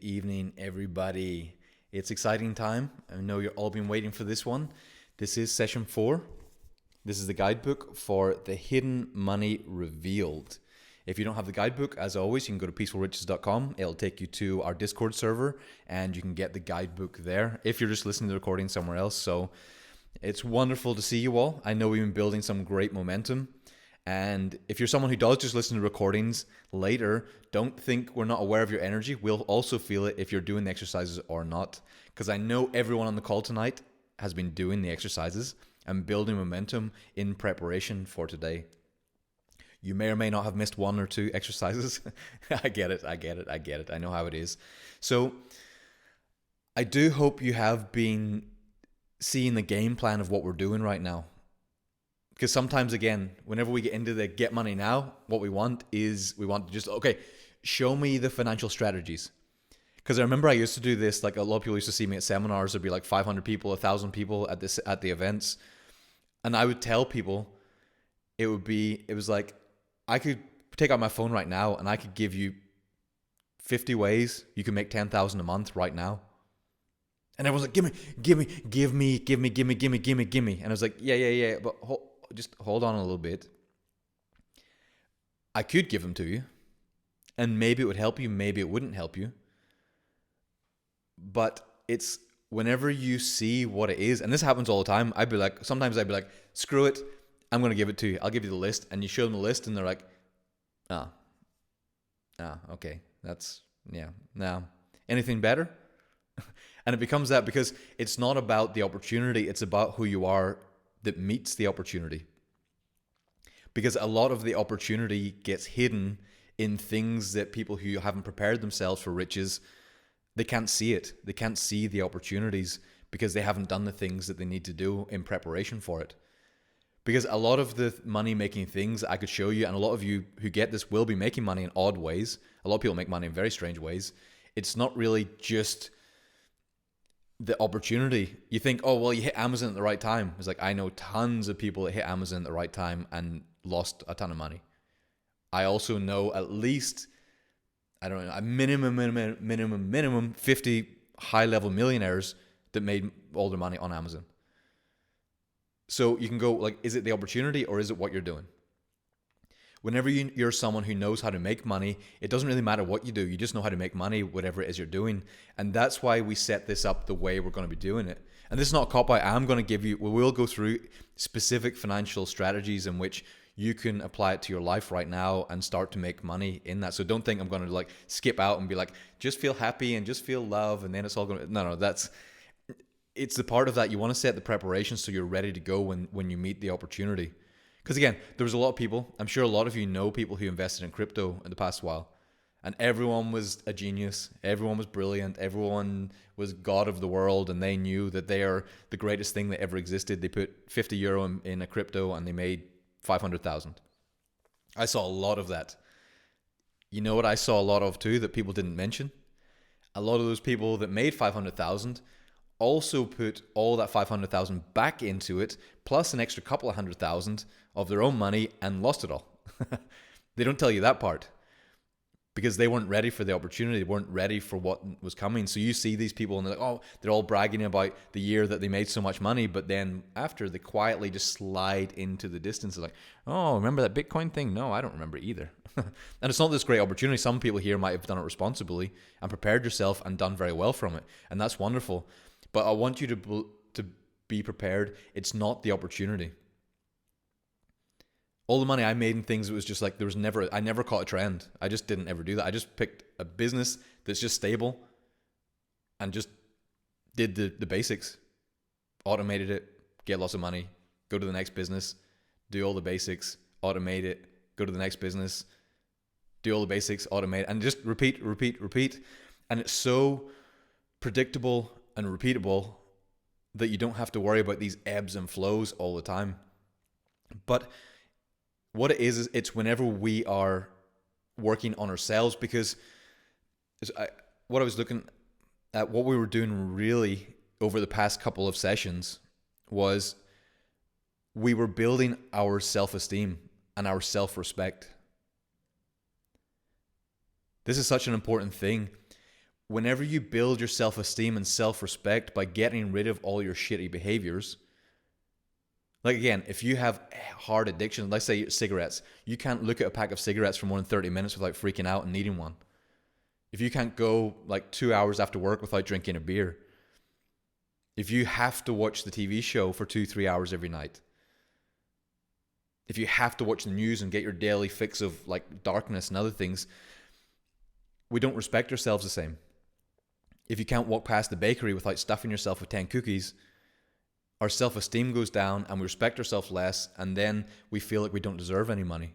Good evening, everybody. It's exciting time. I know you've all been waiting for this one. This is session 4. This is the guidebook for the hidden money revealed. If you don't have the guidebook, as always, you can go to peacefulriches.com. It'll take you to our Discord server and you can get the guidebook there if you're just listening to the recording somewhere else. So it's wonderful to see you all. I know we've been building some great momentum. And if you're someone who does just listen to recordings later, don't think we're not aware of your energy. We'll also feel it if you're doing the exercises or not. Because I know everyone on the call tonight has been doing the exercises and building momentum in preparation for today. You may or may not have missed 1 or 2 exercises. I get it. I know how it is. So I do hope you have been seeing the game plan of what we're doing right now. Because sometimes, again, whenever we get into the get money now, what we want is we want to just, okay, show me the financial strategies. Because I remember I used to do this, like a lot of people used to see me at seminars. There'd be like 500 people, 1,000 people at the events. And I would tell people it was like, I could take out my phone right now and I could give you 50 ways you can make 10,000 a month right now. And everyone's like, give me. And I was like, yeah. But just hold on a little bit. I could give them to you. And maybe it would help you. Maybe it wouldn't help you. But it's whenever you see what it is. And this happens all the time. Sometimes I'd be like, screw it. I'm going to give it to you. I'll give you the list. And you show them the list and they're like, okay. Now, anything better? And it becomes that because it's not about the opportunity. It's about who you are that meets the opportunity. Because a lot of the opportunity gets hidden in things that people who haven't prepared themselves for riches, they can't see it. They can't see the opportunities because they haven't done the things that they need to do in preparation for it. Because a lot of the money-making things I could show you, and a lot of you who get this will be making money in odd ways. A lot of people make money in very strange ways. It's not really just the opportunity. You think, oh, well, you hit Amazon at the right time. It's like, I know tons of people that hit Amazon at the right time and lost a ton of money. I also know at least, I don't know, a minimum 50 high-level millionaires that made all their money on Amazon. So you can go like, is it the opportunity or is it what you're doing? Whenever you're someone who knows how to make money, it doesn't really matter what you do. You just know how to make money, whatever it is you're doing. And that's why we set this up the way we're going to be doing it. And this is not a cop-out. I'm going to give you, we will go through specific financial strategies in which you can apply it to your life right now and start to make money in that. So don't think I'm going to like skip out and be like, just feel happy and just feel love. And then it's all going to, no, it's the part of that. You want to set the preparation so you're ready to go when you meet the opportunity. Because again, there was a lot of people, I'm sure a lot of you know people who invested in crypto in the past while. And everyone was a genius. Everyone was brilliant. Everyone was God of the world. And they knew that they are the greatest thing that ever existed. They put 50 euro in a crypto and they made 500,000. I saw a lot of that. You know what I saw a lot of too that people didn't mention? A lot of those people that made 500,000 also put all that 500,000 back into it, plus an extra couple of 100,000 of their own money and lost it all. They don't tell you that part because they weren't ready for the opportunity. They weren't ready for what was coming. So you see these people and they're like, oh, they're all bragging about the year that they made so much money. But then after, they quietly just slide into the distance. They're like, oh, remember that Bitcoin thing? No, I don't remember either. And it's not this great opportunity. Some people here might have done it responsibly and prepared yourself and done very well from it. And that's wonderful. But I want you to be prepared. It's not the opportunity. All the money I made in things, it was just like I never caught a trend. I just didn't ever do that. I just picked a business that's just stable and just did the basics. Automated it, get lots of money, go to the next business, do all the basics, automate it, go to the next business, do all the basics, automate, and just repeat. And it's so predictable and repeatable that you don't have to worry about these ebbs and flows all the time. But what it is it's whenever we are working on ourselves, because what I was looking at, what we were doing really over the past couple of sessions was we were building our self-esteem and our self-respect. This is such an important thing. whenever you build your self-esteem and self-respect by getting rid of all your shitty behaviors, like again, if you have hard addiction, let's say cigarettes, you can't look at a pack of cigarettes for more than 30 minutes without freaking out and needing one. If you can't go like 2 hours after work without drinking a beer, if you have to watch the TV show for 2-3 hours every night, if you have to watch the news and get your daily fix of like darkness and other things, we don't respect ourselves the same. If you can't walk past the bakery without stuffing yourself with 10 cookies, our self-esteem goes down and we respect ourselves less, and then we feel like we don't deserve any money.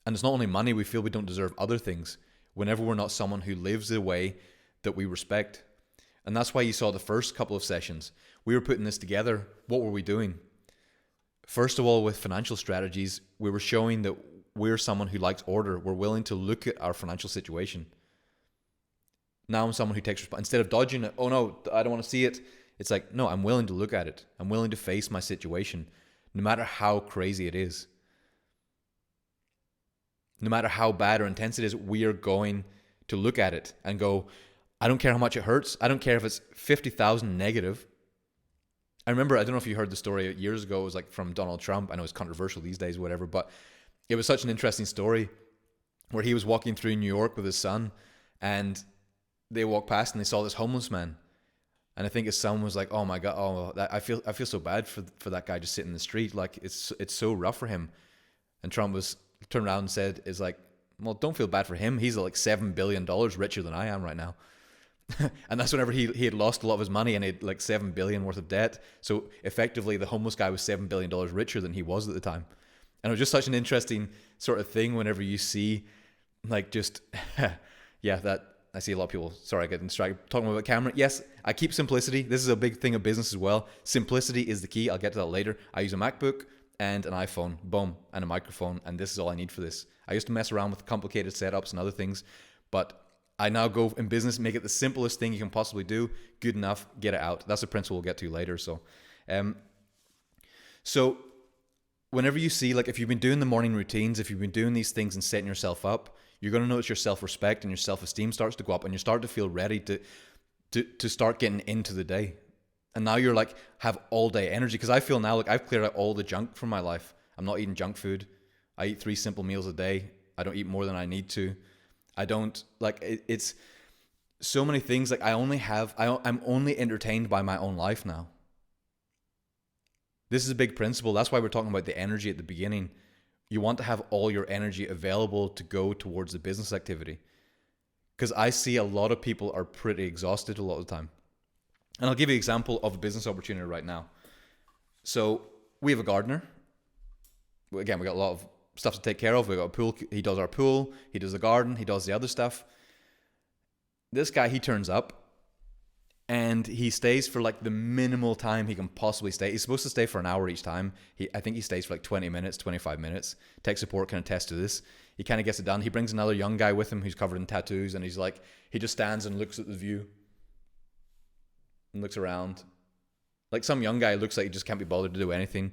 And it's not only money, we feel we don't deserve other things whenever we're not someone who lives the way that we respect. And that's why you saw the first couple of sessions. We were putting this together. What were we doing? First of all, with financial strategies, we were showing that we're someone who likes order. We're willing to look at our financial situation. Now I'm someone who takes responsibility. Instead of dodging it, oh no, I don't want to see it. It's like, no, I'm willing to look at it. I'm willing to face my situation, no matter how crazy it is. No matter how bad or intense it is, we are going to look at it and go, I don't care how much it hurts. I don't care if it's 50,000 negative. I remember, I don't know if you heard the story years ago, it was like from Donald Trump. I know it's controversial these days, whatever, but it was such an interesting story where he was walking through New York with his son, and they walked past and they saw this homeless man. And I think his son was like, "Oh my God, I feel so bad for that guy just sitting in the street. Like it's so rough for him." And Trump was turned around and said, "Is like, well, don't feel bad for him. He's like $7 billion richer than I am right now." And that's whenever he had lost a lot of his money and he had like $7 billion worth of debt. So effectively, the homeless guy was $7 billion richer than he was at the time. And it was just such an interesting sort of thing whenever you see, like, just yeah, that. I see a lot of people, sorry, I get distracted, talking about camera. Yes, I keep simplicity. This is a big thing of business as well. Simplicity is the key. I'll get to that later. I use a MacBook and an iPhone, boom, and a microphone, and this is all I need for this. I used to mess around with complicated setups and other things, but I now go in business, make it the simplest thing you can possibly do. Good enough, get it out. That's a principle we'll get to later. So whenever you see, like if you've been doing the morning routines, if you've been doing these things and setting yourself up, you're going to notice your self-respect and your self-esteem starts to go up, and you start to feel ready to start getting into the day. And now you're like, have all day energy. Because I feel now like I've cleared out all the junk from my life. I'm not eating junk food. I eat 3 simple meals a day. I don't eat more than I need to. I don't, like, it's so many things. Like I'm only entertained by my own life now. This is a big principle. That's why we're talking about the energy at the beginning. You want to have all your energy available to go towards the business activity. Because I see a lot of people are pretty exhausted a lot of the time. And I'll give you an example of a business opportunity right now. So we have a gardener. Again, we got a lot of stuff to take care of. We got a pool. He does our pool. He does the garden. He does the other stuff. This guy, he turns up and he stays for like the minimal time he can possibly stay. He's supposed to stay for an hour each time. I think he stays for like 20 minutes, 25 minutes. Tech support can attest to this. He kind of gets it done. He brings another young guy with him who's covered in tattoos, and he's like, he just stands and looks at the view and looks around. Like some young guy looks like he just can't be bothered to do anything.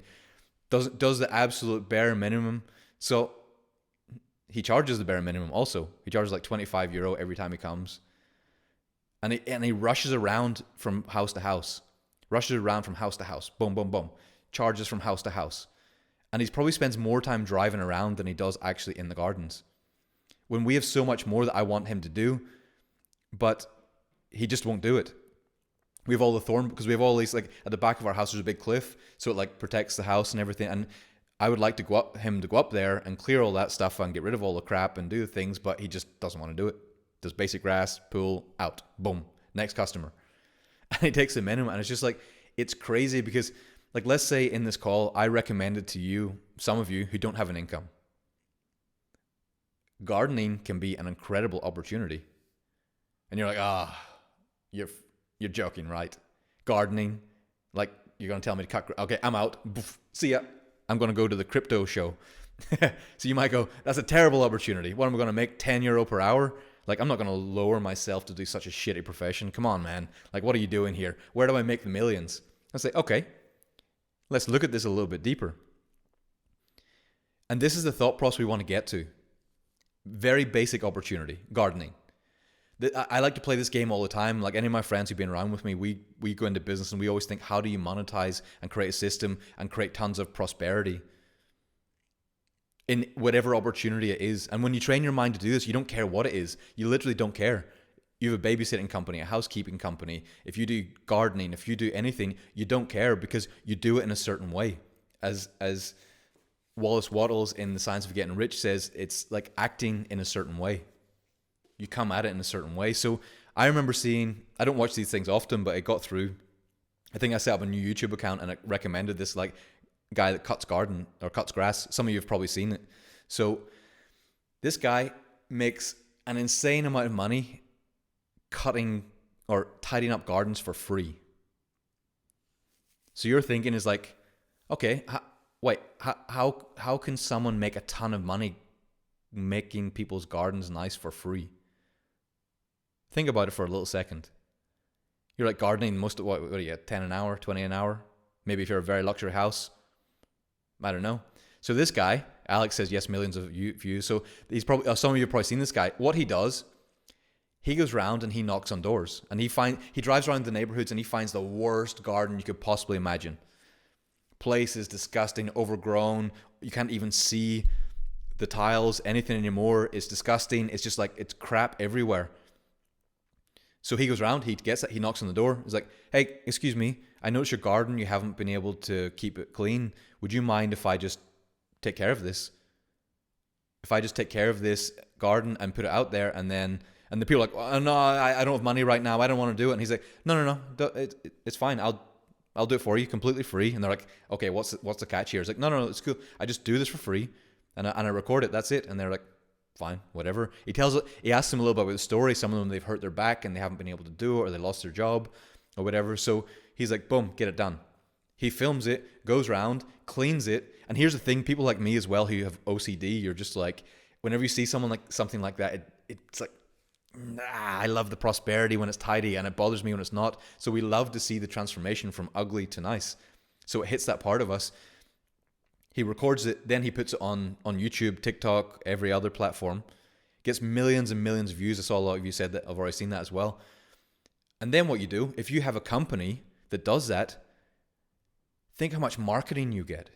Does the absolute bare minimum. So he charges the bare minimum also. He charges like €25 every time he comes. And he rushes around from house to house. Rushes around from house to house. Boom, boom, boom. Charges from house to house. And he probably spends more time driving around than he does actually in the gardens. When we have so much more that I want him to do, but he just won't do it. We have all the thorn, because we have all these, like at the back of our house there's a big cliff, so it like protects the house and everything. And I would like to go up there and clear all that stuff and get rid of all the crap and do the things, but he just doesn't want to do it. Does basic grass, pool, out, boom, next customer. And he takes the minimum, and it's just like, it's crazy because, like, let's say in this call, I recommended to you, some of you who don't have an income. Gardening can be an incredible opportunity. And you're like, you're joking, right? Gardening, like, you're going to tell me to cut, okay, I'm out, see ya. I'm going to go to the crypto show. So you might go, that's a terrible opportunity. What am I going to make, €10 per hour? Like, I'm not going to lower myself to do such a shitty profession. Come on, man. Like, what are you doing here? Where do I make the millions? I say, okay, let's look at this a little bit deeper. And this is the thought process we want to get to. Very basic opportunity, gardening. I like to play this game all the time. Like any of my friends who've been around with me, we go into business and we always think, how do you monetize and create a system and create tons of prosperity in whatever opportunity it is? And when you train your mind to do this, you don't care what it is. You literally don't care. You have a babysitting company, a housekeeping company. If you do gardening, if you do anything, you don't care because you do it in a certain way. As Wallace Wattles in The Science of Getting Rich says, it's like acting in a certain way. You come at it in a certain way. So I remember seeing, I don't watch these things often, but it got through. I think I set up a new YouTube account and it recommended this like guy that cuts grass. Some of you have probably seen it. So this guy makes an insane amount of money cutting or tidying up gardens for free. So your thinking is like, okay, how can someone make a ton of money making people's gardens nice for free? Think about it for a little second. You're like gardening most of what do you get, 10 an hour, 20 an hour? Maybe if you're a very luxury house. I don't know. So this guy, Alex says yes, millions of views. So he's probably, some of you have probably seen this guy. What he does, he goes around and he knocks on doors and he drives around the neighborhoods and he finds the worst garden you could possibly imagine. Place is disgusting, overgrown. You can't even see the tiles, anything anymore. It's disgusting. It's just like, it's crap everywhere. So he goes around, he knocks on the door. He's like, hey, excuse me, I noticed your garden, you haven't been able to keep it clean. Would you mind if I just take care of this? If I just take care of this garden and put it out there and the people are like, oh, no, I don't have money right now. I don't want to do it. And he's like, no, it's fine. I'll do it for you completely free. And they're like, okay, what's the catch here? It's like, no, it's cool. I just do this for free and I record it. That's it. And they're like, fine, whatever. He asks them a little bit about the story. Some of them, they've hurt their back and they haven't been able to do it or they lost their job or whatever. So he's like, boom, get it done. He films it, goes around, cleans it. And here's the thing, people like me as well who have OCD, you're just like, whenever you see someone like something like that, it's like, nah, I love the prosperity when it's tidy and it bothers me when it's not. So we love to see the transformation from ugly to nice. So it hits that part of us. He records it, then he puts it on YouTube, TikTok, every other platform. Gets millions and millions of views. I saw a lot of you said that. I've already seen that as well. And then what you do, if you have a company that does that, think how much marketing you get.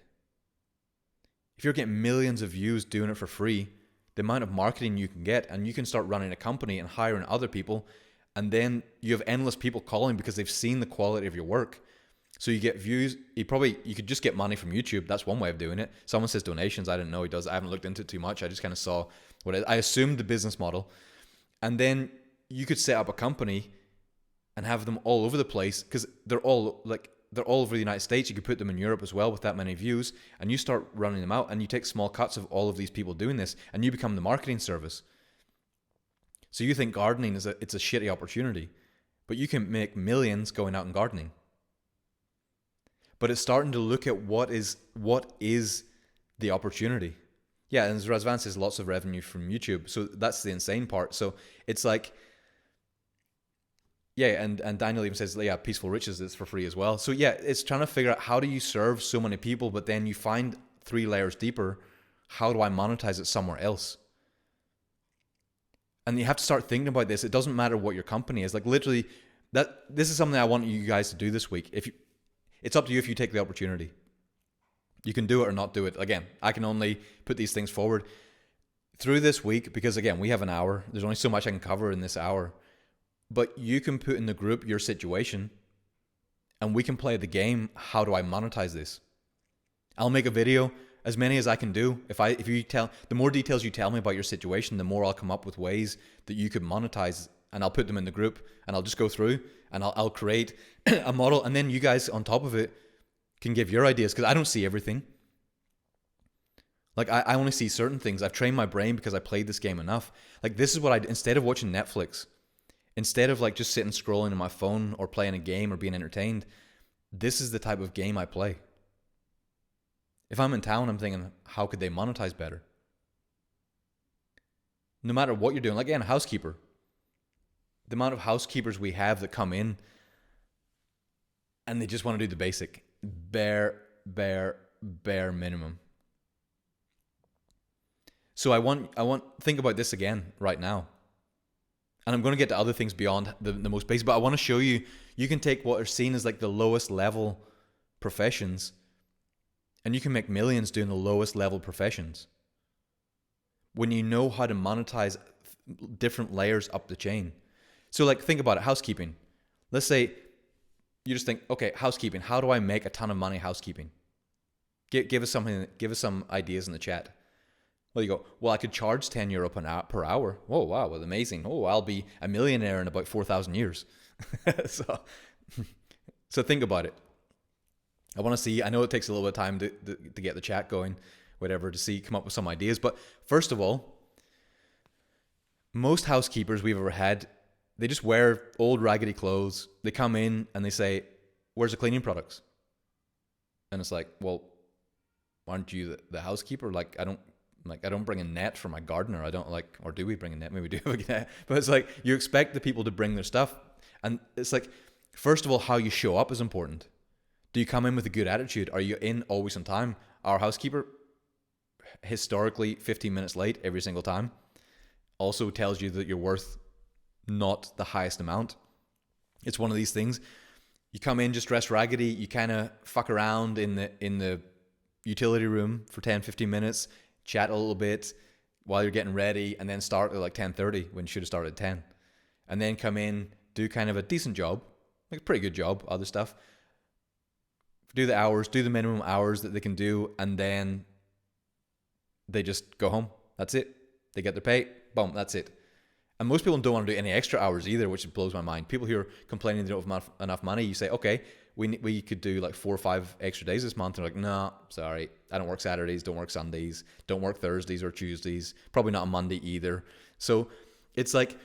If you're getting millions of views doing it for free, the amount of marketing you can get, and you can start running a company and hiring other people, and then you have endless people calling because they've seen the quality of your work. So you get views. You could just get money from YouTube. That's one way of doing it. Someone says donations. I didn't know he does. I haven't looked into it too much. I just kind of saw I assumed the business model. And then you could set up a company and have them all over the place because they're all over the United States. You could put them in Europe as well with that many views, and you start running them out and you take small cuts of all of these people doing this and you become the marketing service. So you think gardening it's a shitty opportunity, but you can make millions going out and gardening. But it's starting to look at what is the opportunity. Yeah, and as Razvan says, lots of revenue from YouTube. So that's the insane part. So it's like, yeah, and Daniel even says, yeah, Peaceful Riches is for free as well. So yeah, it's trying to figure out how do you serve so many people, but then you find 3 layers deeper, how do I monetize it somewhere else? And you have to start thinking about this. It doesn't matter what your company is. Like literally, this is something I want you guys to do this week. It's up to you if you take the opportunity. You can do it or not do it. Again, I can only put these things forward through this week because, again, we have an hour. There's only so much I can cover in this hour. But you can put in the group your situation and we can play the game. How do I monetize this? I'll make a video, as many as I can do. The more details you tell me about your situation, the more I'll come up with ways that you could monetize, and I'll put them in the group and I'll just go through and I'll create a model, and then you guys on top of it can give your ideas because I don't see everything. Like I only see certain things. I've trained my brain because I played this game enough. Like this is what instead of watching Netflix, instead of like just sitting scrolling on my phone or playing a game or being entertained, this is the type of game I play. If I'm in town, I'm thinking, how could they monetize better? No matter what you're doing, like again, a housekeeper. The amount of housekeepers we have that come in and they just want to do the basic, bare minimum. So I want think about this again right now. And I'm going to get to other things beyond the most basic, but I want to show you, you can take what are seen as like the lowest level professions, and you can make millions doing the lowest level professions when you know how to monetize different layers up the chain. So like, think about it, housekeeping. Let's say you just think, okay, housekeeping, how do I make a ton of money housekeeping? Give us some ideas in the chat. Well, you go, well, I could charge €10 per hour. Oh, wow, well, amazing. Oh, I'll be a millionaire in about 4,000 years. So think about it. I want to see, I know it takes a little bit of time to get the chat going, whatever, to come up with some ideas. But first of all, most housekeepers we've ever had, they just wear old raggedy clothes. They come in and they say, where's the cleaning products? And it's like, well, aren't you the housekeeper? Like, I don't bring a net for my gardener. I don't like, or do we bring a net? Maybe we do have a net. But it's like, you expect the people to bring their stuff. And it's like, first of all, how you show up is important. Do you come in with a good attitude? Are you in always on time? Our housekeeper, historically 15 minutes late every single time, also tells you that you're worth not the highest amount. It's one of these things. You come in just dressed raggedy, you kind of fuck around in the utility room for 10-15 minutes, chat a little bit while you're getting ready, and then start at like 10:30 when you should have started at 10. And then come in, do kind of a decent job, like a pretty good job, other stuff. Do the hours, do the minimum hours that they can do, and then they just go home. That's it. They get their pay. Boom, that's it. And most people don't want to do any extra hours either, which blows my mind. People who are complaining they don't have enough money, you say, okay, we could do like 4 or 5 extra days this month. They're like, no, sorry, I don't work Saturdays, don't work Sundays, don't work Thursdays or Tuesdays, probably not on Monday either. So it's like,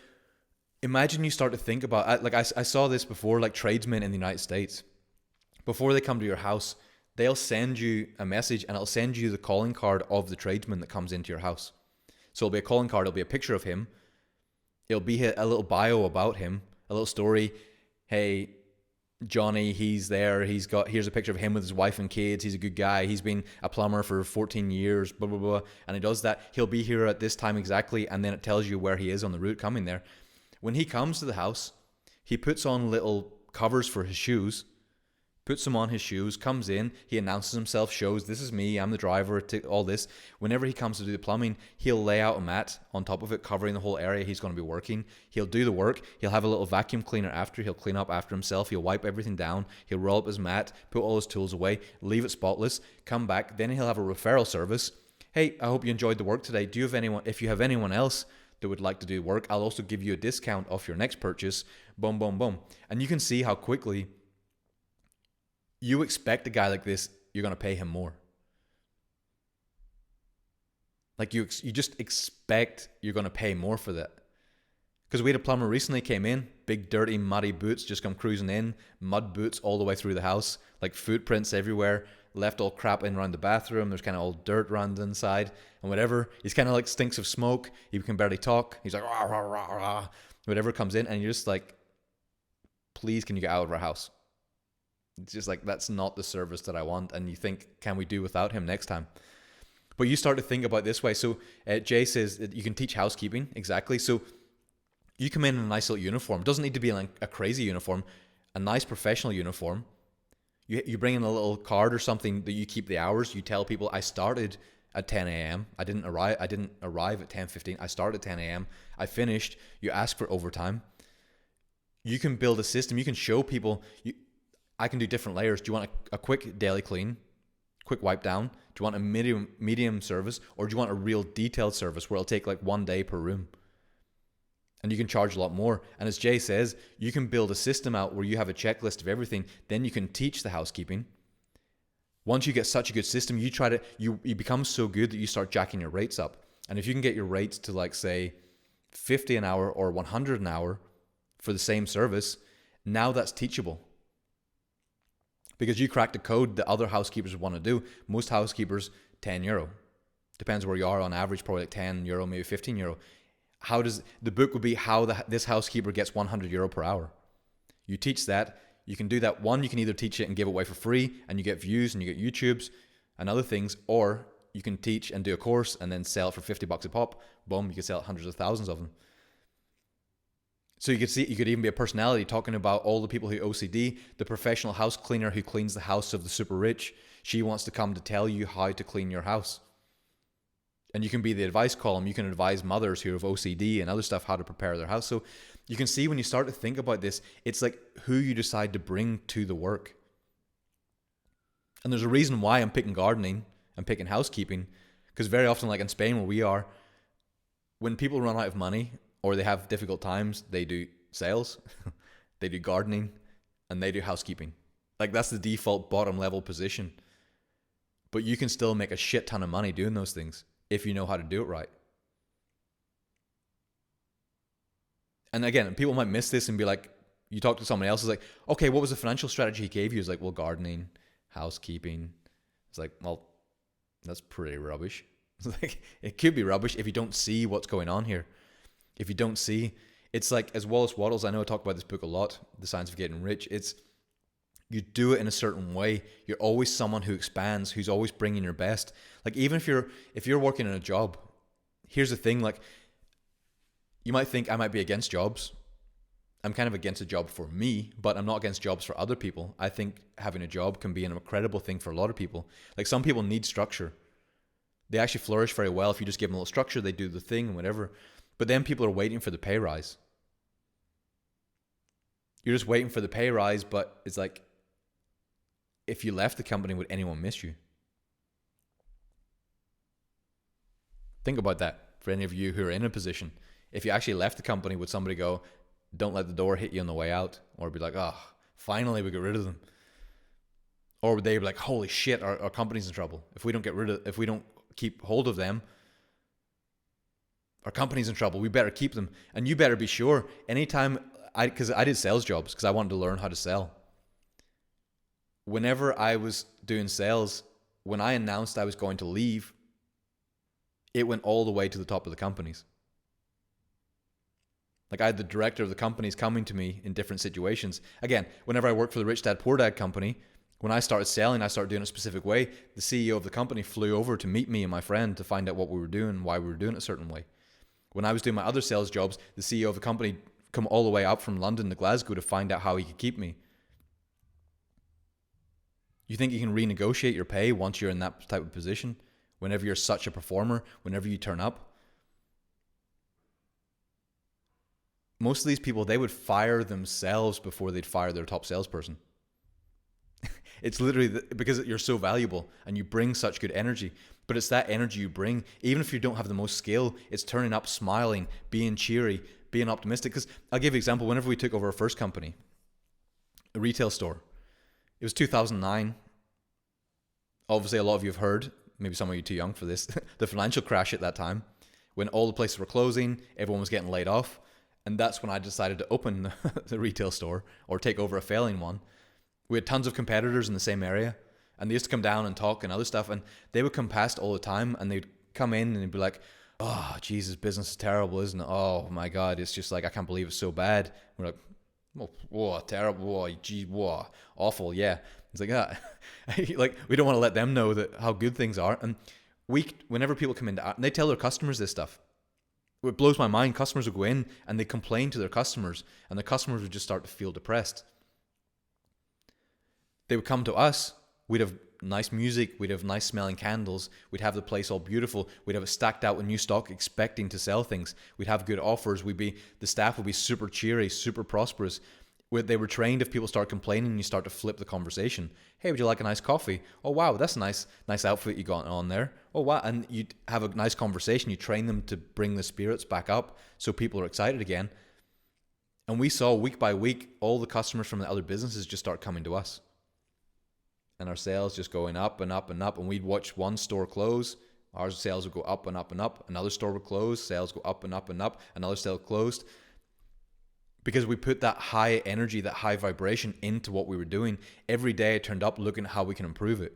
imagine you start to think about, like I saw this before, like tradesmen in the United States. Before they come to your house, they'll send you a message and it'll send you the calling card of the tradesman that comes into your house. So it'll be a calling card, it'll be a picture of him. It'll be a little bio about him, a little story. Hey, Johnny, he's there. Here's a picture of him with his wife and kids. He's a good guy. He's been a plumber for 14 years, blah, blah, blah. And he does that. He'll be here at this time exactly. And then it tells you where he is on the route coming there. When he comes to the house, he puts on little covers for his shoes, puts them on his shoes, comes in, he announces himself, shows, this is me, I'm the driver, all this. Whenever he comes to do the plumbing, he'll lay out a mat on top of it, covering the whole area he's going to be working. He'll do the work, he'll have a little vacuum cleaner after, he'll clean up after himself, he'll wipe everything down, he'll roll up his mat, put all his tools away, leave it spotless, come back, then he'll have a referral service. Hey, I hope you enjoyed the work today. Do you have anyone, if you have anyone else that would like to do work, I'll also give you a discount off your next purchase. Boom, boom, boom. And you can see how quickly you expect a guy like this, you're going to pay him more. Like you just expect you're going to pay more for that. Because we had a plumber recently came in, big dirty muddy boots just come cruising in, mud boots all the way through the house, like footprints everywhere, left all crap in around the bathroom, there's kind of all dirt around the inside and whatever. He's kind of like stinks of smoke, he can barely talk, he's like rah, rah, rah, rah. Whatever comes in and you're just like, please can you get out of our house? It's just like, that's not the service that I want. And you think, can we do without him next time? But you start to think about it this way. So Jay says that you can teach housekeeping. Exactly. So you come in a nice little uniform. It doesn't need to be like a crazy uniform, a nice professional uniform. You bring in a little card or something that you keep the hours. You tell people, I started at 10 a.m. I didn't arrive at 10:15. I started at 10 a.m. I finished. You ask for overtime. You can build a system. You can show people, I can do different layers. Do you want a quick daily clean, quick wipe down? Do you want a medium service, or do you want a real detailed service where it'll take like 1 day per room? And you can charge a lot more. And as Jay says, you can build a system out where you have a checklist of everything. Then you can teach the housekeeping. Once you get such a good system, you become so good that you start jacking your rates up. And if you can get your rates to like say 50 an hour or 100 an hour for the same service, now that's teachable. Because you cracked the code that other housekeepers want to do. Most housekeepers, €10. Depends where you are, on average, probably like €10, maybe €15. The book would be how this housekeeper gets €100 per hour. You teach that. You can do that. One, you can either teach it and give it away for free and you get views and you get YouTubes and other things, or you can teach and do a course and then sell it for $50 a pop. Boom, you can sell hundreds of thousands of them. So you could even be a personality talking about all the people who OCD, the professional house cleaner who cleans the house of the super rich. She wants to come to tell you how to clean your house. And you can be the advice column. You can advise mothers who have OCD and other stuff how to prepare their house. So you can see when you start to think about this, it's like who you decide to bring to the work. And there's a reason why I'm picking gardening, I'm picking housekeeping, because very often, like in Spain where we are, when people run out of money or they have difficult times, they do sales, they do gardening, and they do housekeeping. Like that's the default bottom level position. But you can still make a shit ton of money doing those things if you know how to do it right. And again, people might miss this and be like, you talk to somebody else, it's like, okay, what was the financial strategy he gave you? It's like, well, gardening, housekeeping. It's like, well, that's pretty rubbish. It's like, it could be rubbish if you don't see what's going on here. If you don't see, it's like, as Wallace Wattles, I know I talk about this book a lot, The Science of Getting Rich. It's, you do it in a certain way. You're always someone who expands, who's always bringing your best. Like even if you're working in a job, here's the thing, like you might think I might be against jobs. I'm kind of against a job for me, but I'm not against jobs for other people. I think having a job can be an incredible thing for a lot of people. Like some people need structure. They actually flourish very well. If you just give them a little structure, they do the thing and whatever. But then people are waiting for the pay rise. You're just waiting for the pay rise, but it's like, if you left the company, would anyone miss you? Think about that for any of you who are in a position. If you actually left the company, would somebody go, don't let the door hit you on the way out? Or be like, oh, finally we got rid of them. Or would they be like, holy shit, our company's in trouble. If we don't keep hold of them, our company's in trouble. We better keep them. And you better be sure, anytime, because I did sales jobs because I wanted to learn how to sell. Whenever I was doing sales, when I announced I was going to leave, it went all the way to the top of the companies. Like I had the director of the companies coming to me in different situations. Again, whenever I worked for the Rich Dad Poor Dad company, when I started selling, I started doing it a specific way. The CEO of the company flew over to meet me and my friend to find out what we were doing, why we were doing it a certain way. When I was doing my other sales jobs, the CEO of the company come all the way up from London to Glasgow to find out how he could keep me. You think you can renegotiate your pay once you're in that type of position? Whenever you're such a performer, whenever you turn up? Most of these people, they would fire themselves before they'd fire their top salesperson. It's literally because you're so valuable and you bring such good energy. But it's that energy you bring, even if you don't have the most skill, it's turning up, smiling, being cheery, being optimistic. Because I'll give you an example. Whenever we took over our first company, a retail store, it was 2009. Obviously, a lot of you have heard, maybe some of you too young for this, the financial crash at that time, when all the places were closing, everyone was getting laid off. And that's when I decided to open the retail store or take over a failing one. We had tons of competitors in the same area, and they used to come down and talk and other stuff, and they would come past all the time, and they'd come in and they'd be like, oh, Jesus, business is terrible, isn't it? Oh, my God, it's just like, I can't believe it's so bad. We're like, whoa, terrible, whoa, gee, whoa, awful, yeah. It's like, ah. Like, we don't want to let them know that how good things are. And whenever people come in, they tell their customers this stuff. It blows my mind. Customers would go in and they complain to their customers, and the customers would just start to feel depressed. They would come to us, we'd have nice music, we'd have nice smelling candles, we'd have the place all beautiful, we'd have it stacked out with new stock expecting to sell things, we'd have good offers, the staff would be super cheery, super prosperous. They were trained, if people start complaining, you start to flip the conversation. Hey, would you like a nice coffee? Oh wow, that's a nice outfit you got on there. Oh wow, and you have a nice conversation, you train them to bring the spirits back up so people are excited again. And we saw week by week, all the customers from the other businesses just start coming to us. And our sales just going up and up and up. And we'd watch one store close. Our sales would go up and up and up. Another store would close. Sales go up and up and up. Another sale closed. Because we put that high energy, that high vibration into what we were doing. Every day I turned up looking at how we can improve it.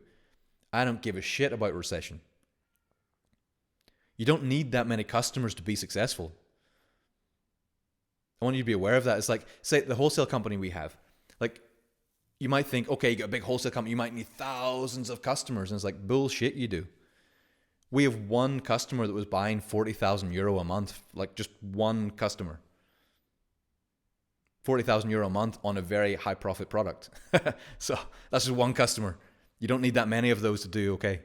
I don't give a shit about recession. You don't need that many customers to be successful. I want you to be aware of that. It's like, say, the wholesale company we have. Like, you might think, okay, you got a big wholesale company, you might need thousands of customers. And it's like, bullshit, you do. We have one customer that was buying €40,000 a month, like just one customer. €40,000 a month on a very high profit product. So that's just one customer. You don't need that many of those to do okay.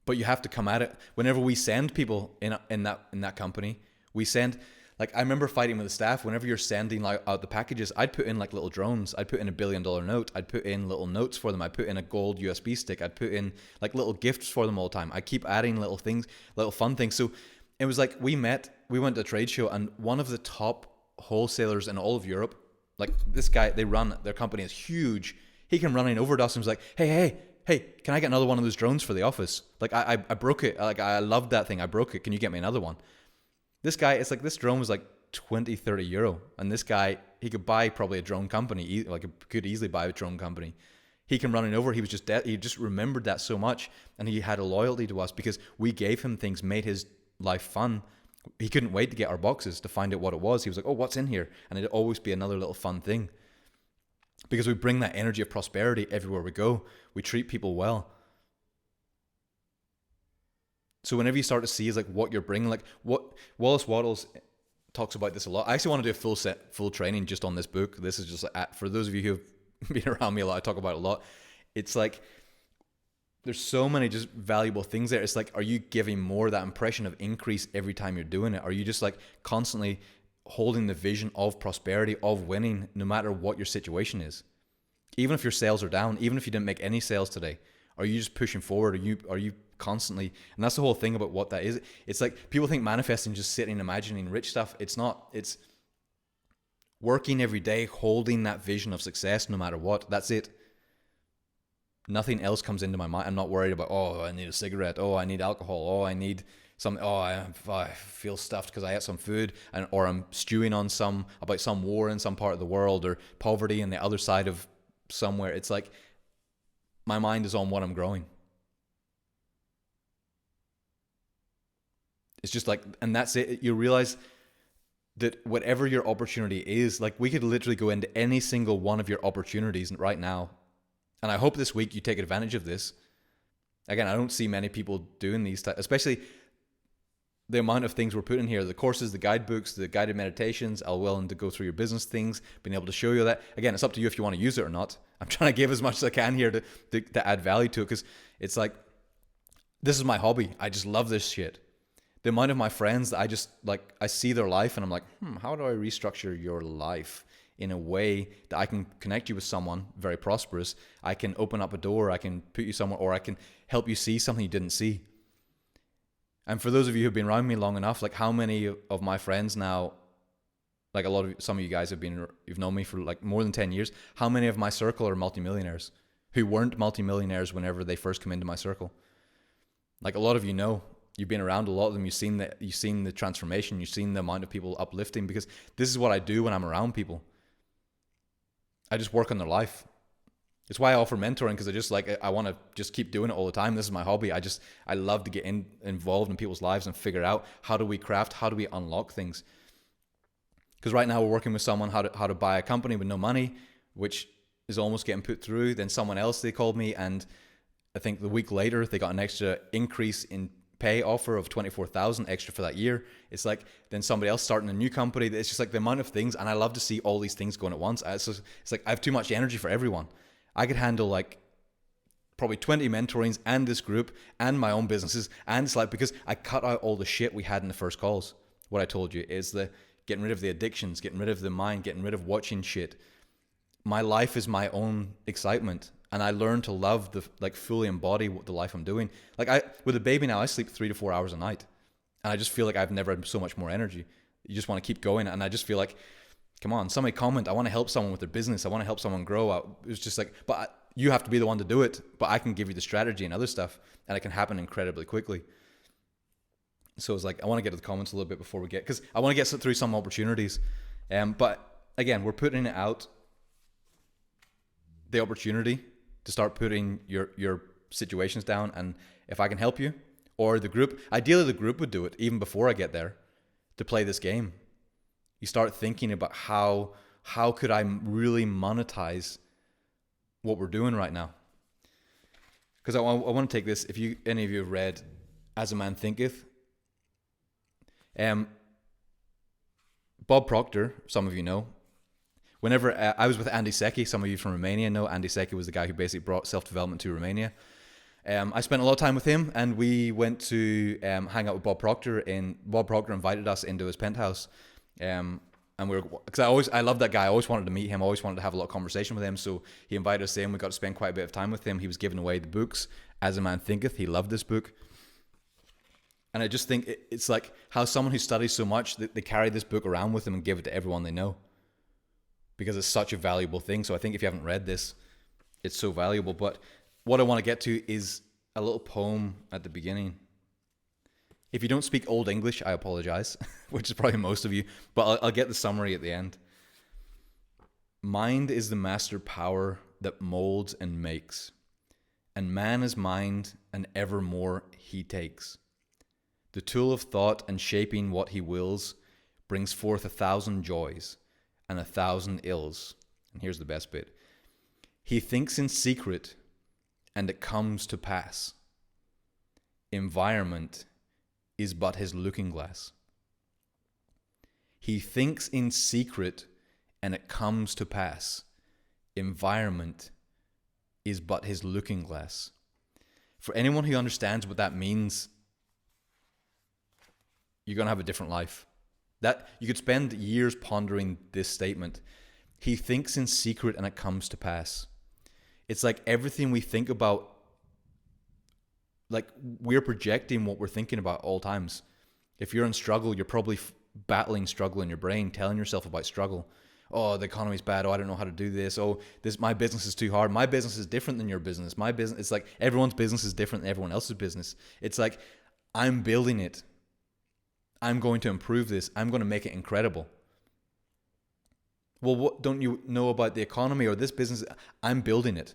But you have to come at it. Whenever we send people in that company, we send, like, I remember fighting with the staff. Whenever you're sending out the packages, I'd put in like little drones. I'd put in $1 billion note. I'd put in little notes for them. I'd put in a gold USB stick. I'd put in like little gifts for them all the time. I keep adding little things, little fun things. So it was like we went to a trade show, and one of the top wholesalers in all of Europe, like this guy, their company is huge. He came running over to us and was like, hey, can I get another one of those drones for the office? Like I broke it. Like I loved that thing. I broke it. Can you get me another one? This guy, it's like this drone was like 20, 30 euro. And this guy, he could buy probably a drone company, like could easily buy a drone company. He came running over. He was just he just remembered that so much. And he had a loyalty to us because we gave him things, made his life fun. He couldn't wait to get our boxes to find out what it was. He was like, oh, what's in here? And it'd always be another little fun thing. Because we bring that energy of prosperity everywhere we go. We treat people well. So whenever you start to see is like what you're bringing, like what Wallace Wattles talks about this a lot. I actually want to do a full training just on this book. This is just like, for those of you who have been around me a lot, I talk about it a lot. It's like there's so many just valuable things there. It's like, are you giving more that impression of increase every time you're doing it? Are you just like constantly holding the vision of prosperity, of winning, no matter what your situation is? Even if your sales are down, even if you didn't make any sales today, are you just pushing forward? Are you constantly? And that's the whole thing about what that is. It's like people think manifesting just sitting and imagining rich stuff. It's not. It's working every day, holding that vision of success no matter what. That's it. Nothing else comes into my mind. I'm not worried about, oh, I need a cigarette. Oh, I need alcohol. Oh, I need something. Oh, I feel stuffed because I ate some food, or I'm stewing on about some war in some part of the world, or poverty on the other side of somewhere. It's like my mind is on what I'm growing. It's just like, and that's it. You realize that whatever your opportunity is, like we could literally go into any single one of your opportunities right now. And I hope this week you take advantage of this. Again, I don't see many people doing these, especially the amount of things we're putting here, the courses, the guidebooks, the guided meditations, I'm willing to go through your business things, being able to show you that. Again, it's up to you if you want to use it or not. I'm trying to give as much as I can here to add value to it, because it's like, this is my hobby. I just love this shit. The amount of my friends that I just like, I see their life and I'm like, how do I restructure your life in a way that I can connect you with someone very prosperous? I can open up a door, I can put you somewhere, or I can help you see something you didn't see. And for those of you who've been around me long enough, like how many of my friends now, like some of you guys you've known me for like more than 10 years. How many of my circle are multimillionaires who weren't multimillionaires whenever they first come into my circle? Like a lot of you know, you've been around a lot of them. You've seen the transformation. You've seen the amount of people uplifting, because this is what I do when I'm around people. I just work on their life. It's why I offer mentoring, because I want to just keep doing it all the time. This is my hobby. I love to get involved in people's lives and figure out how do we unlock things. Because right now we're working with someone how to buy a company with no money, which is almost getting put through. Then someone else, they called me, and I think the week later they got an extra increase in pay offer of 24,000 extra for that year. It's like then somebody else starting a new company. It's just like the amount of things, and I love to see all these things going at once. It's like I have too much energy for everyone. I could handle like probably 20 mentorings and this group and my own businesses, and it's like because I cut out all the shit we had in the first calls. What I told you is the getting rid of the addictions, getting rid of the mind, getting rid of watching shit. My life is my own excitement. And I learned to love fully embody the life I'm doing. With a baby now, I sleep 3 to 4 hours a night. And I just feel like I've never had so much more energy. You just want to keep going. And I just feel like, come on, somebody comment. I want to help someone with their business. I want to help someone grow. It was just like, you have to be the one to do it. But I can give you the strategy and other stuff. And it can happen incredibly quickly. So it's like, I want to get to the comments a little bit before we because I want to get through some opportunities. But again, we're putting it out, the opportunity to start putting your situations down, and if I can help you, or the group, ideally the group would do it even before I get there, to play this game. You start thinking about how could I really monetize what we're doing right now. Because I want to take this, if any of you have read As a Man Thinketh, Bob Proctor, some of you know. Whenever I was with Andy Secchi, some of you from Romania know Andy Secchi was the guy who basically brought self-development to Romania. I spent a lot of time with him, and we went to hang out with Bob Proctor. And Bob Proctor invited us into his penthouse. And because I love that guy. I always wanted to meet him. I always wanted to have a lot of conversation with him. So he invited us in. We got to spend quite a bit of time with him. He was giving away the books, As a Man Thinketh. He loved this book. And I just think it's like how someone who studies so much, they carry this book around with them and give it to everyone they know. Because it's such a valuable thing. So I think if you haven't read this, it's so valuable. But what I want to get to is a little poem at the beginning. If you don't speak Old English, I apologize, which is probably most of you, but I'll get the summary at the end. Mind is the master power that molds and makes, and man is mind, and evermore he takes. The tool of thought and shaping what he wills brings forth 1,000 joys and 1,000 ills. And here's the best bit. He thinks in secret, and it comes to pass. Environment is but his looking glass. He thinks in secret, and it comes to pass. Environment is but his looking glass. For anyone who understands what that means, you're going to have a different life. That you could spend years pondering this statement. He thinks in secret, and it comes to pass. It's like everything we think about, like we're projecting what we're thinking about all times. If you're in struggle, you're probably battling struggle in your brain, telling yourself about struggle. Oh, the economy's bad. Oh, I don't know how to do this. Oh, my business is too hard. My business is different than your business. My business, it's like everyone's business is different than everyone else's business. It's like, I'm building it. I'm going to improve this. I'm going to make it incredible. Well, what don't you know about the economy or this business? I'm building it.